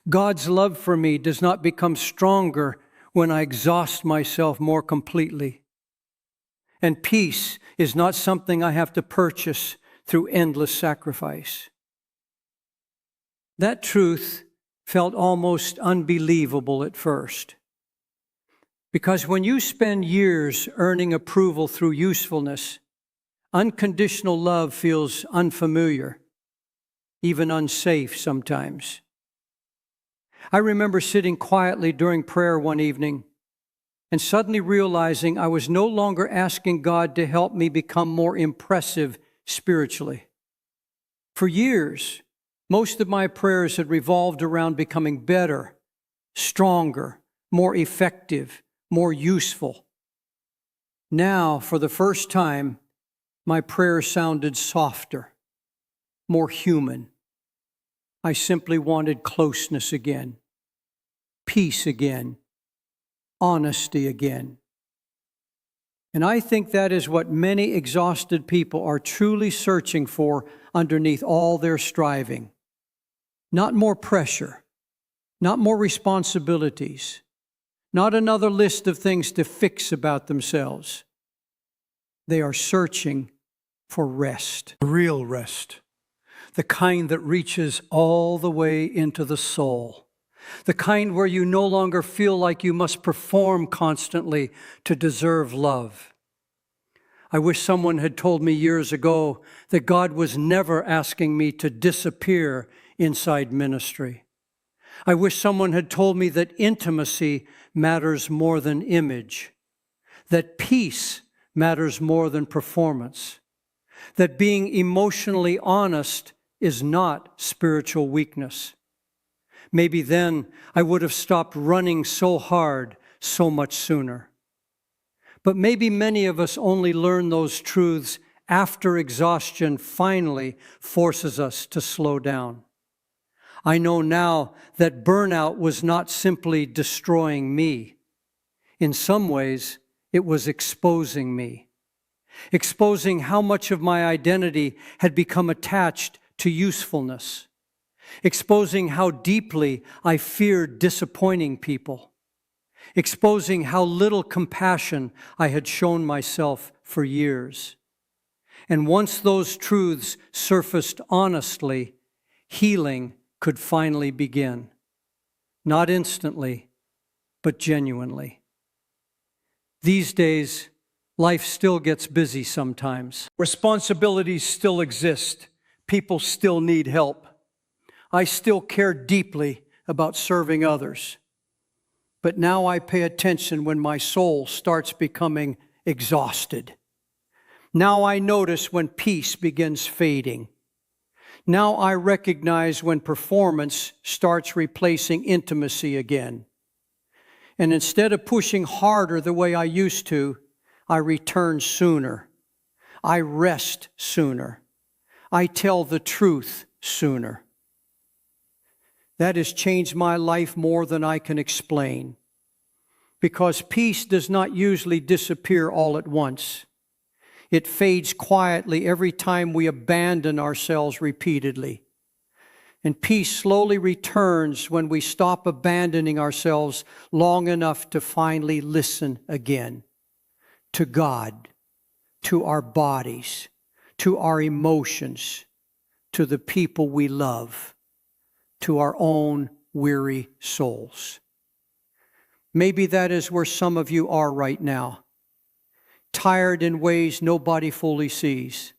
God's love for me does not become stronger when I exhaust myself more completely. And peace is not something I have to purchase through endless sacrifice. That truth felt almost unbelievable at first. Because when you spend years earning approval through usefulness, unconditional love feels unfamiliar, even unsafe sometimes. I remember sitting quietly during prayer one evening and suddenly realizing I was no longer asking God to help me become more impressive spiritually. For years, most of my prayers had revolved around becoming better, stronger, more effective, more useful. Now, for the first time, my prayers sounded softer, more human. I simply wanted closeness again, peace again, honesty again. And I think that is what many exhausted people are truly searching for underneath all their striving. Not more pressure, not more responsibilities, not another list of things to fix about themselves. They are searching for rest, real rest, the kind that reaches all the way into the soul, the kind where you no longer feel like you must perform constantly to deserve love. I wish someone had told me years ago that God was never asking me to disappear inside ministry. I wish someone had told me that intimacy matters more than image, that peace matters more than performance, that being emotionally honest is not spiritual weakness. Maybe then I would have stopped running so hard so much sooner. But maybe many of us only learn those truths after exhaustion finally forces us to slow down. I know now that burnout was not simply destroying me. In some ways, it was exposing me, exposing how much of my identity had become attached to usefulness, exposing how deeply I feared disappointing people, exposing how little compassion I had shown myself for years. And once those truths surfaced honestly, healing could finally begin. Not instantly, but genuinely. These days, life still gets busy sometimes. Responsibilities still exist. People still need help. I still care deeply about serving others. But now I pay attention when my soul starts becoming exhausted. Now I notice when peace begins fading. Now I recognize when performance starts replacing intimacy again. And instead of pushing harder the way I used to, I return sooner. I rest sooner. I tell the truth sooner. That has changed my life more than I can explain. Because peace does not usually disappear all at once. It fades quietly every time we abandon ourselves repeatedly. And peace slowly returns when we stop abandoning ourselves long enough to finally listen again to God, to our bodies, to our emotions, to the people we love, to our own weary souls. Maybe that is where some of you are right now. Tired in ways nobody fully sees,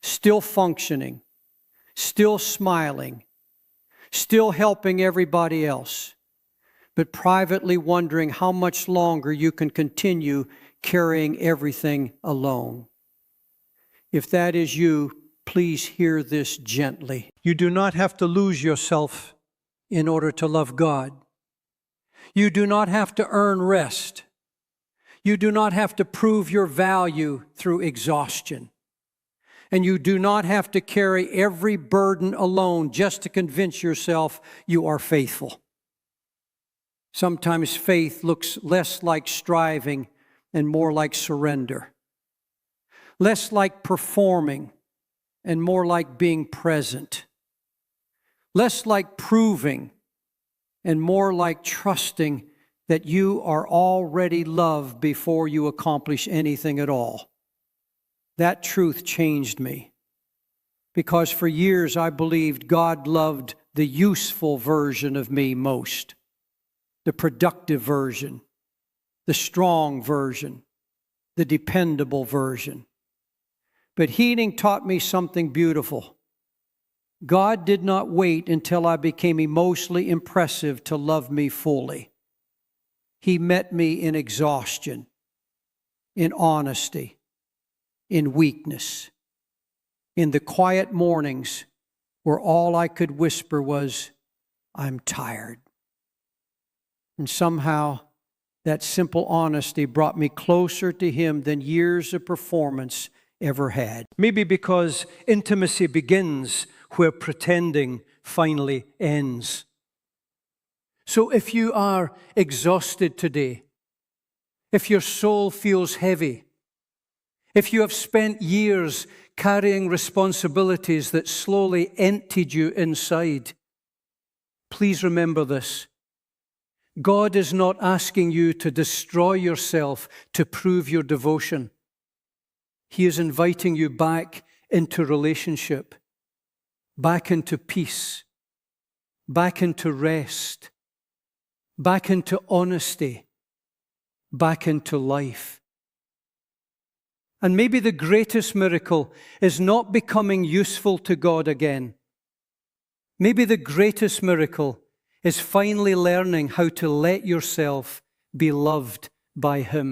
still functioning, still smiling, still helping everybody else, but privately wondering how much longer you can continue carrying everything alone. If that is you, please hear this gently. You do not have to lose yourself in order to love God. You do not have to earn rest. You do not have to prove your value through exhaustion. And you do not have to carry every burden alone just to convince yourself you are faithful. Sometimes faith looks less like striving and more like surrender. Less like performing and more like being present. Less like proving and more like trusting that you are already loved before you accomplish anything at all. That truth changed me, because for years I believed God loved the useful version of me most, the productive version, the strong version, the dependable version. But healing taught me something beautiful. God did not wait until I became emotionally impressive to love me fully. He met me in exhaustion, in honesty, in weakness, in the quiet mornings where all I could whisper was, "I'm tired." And somehow that simple honesty brought me closer to Him than years of performance ever had. Maybe because intimacy begins where pretending finally ends. So if you are exhausted today, if your soul feels heavy, If you have spent years carrying responsibilities that slowly emptied you inside, please remember this. God is not asking you to destroy yourself to prove your devotion. He is inviting you back into relationship, back into peace, back into rest, back into honesty, back into life. And maybe the greatest miracle is not becoming useful to God again. Maybe the greatest miracle is finally learning how to let yourself be loved by Him.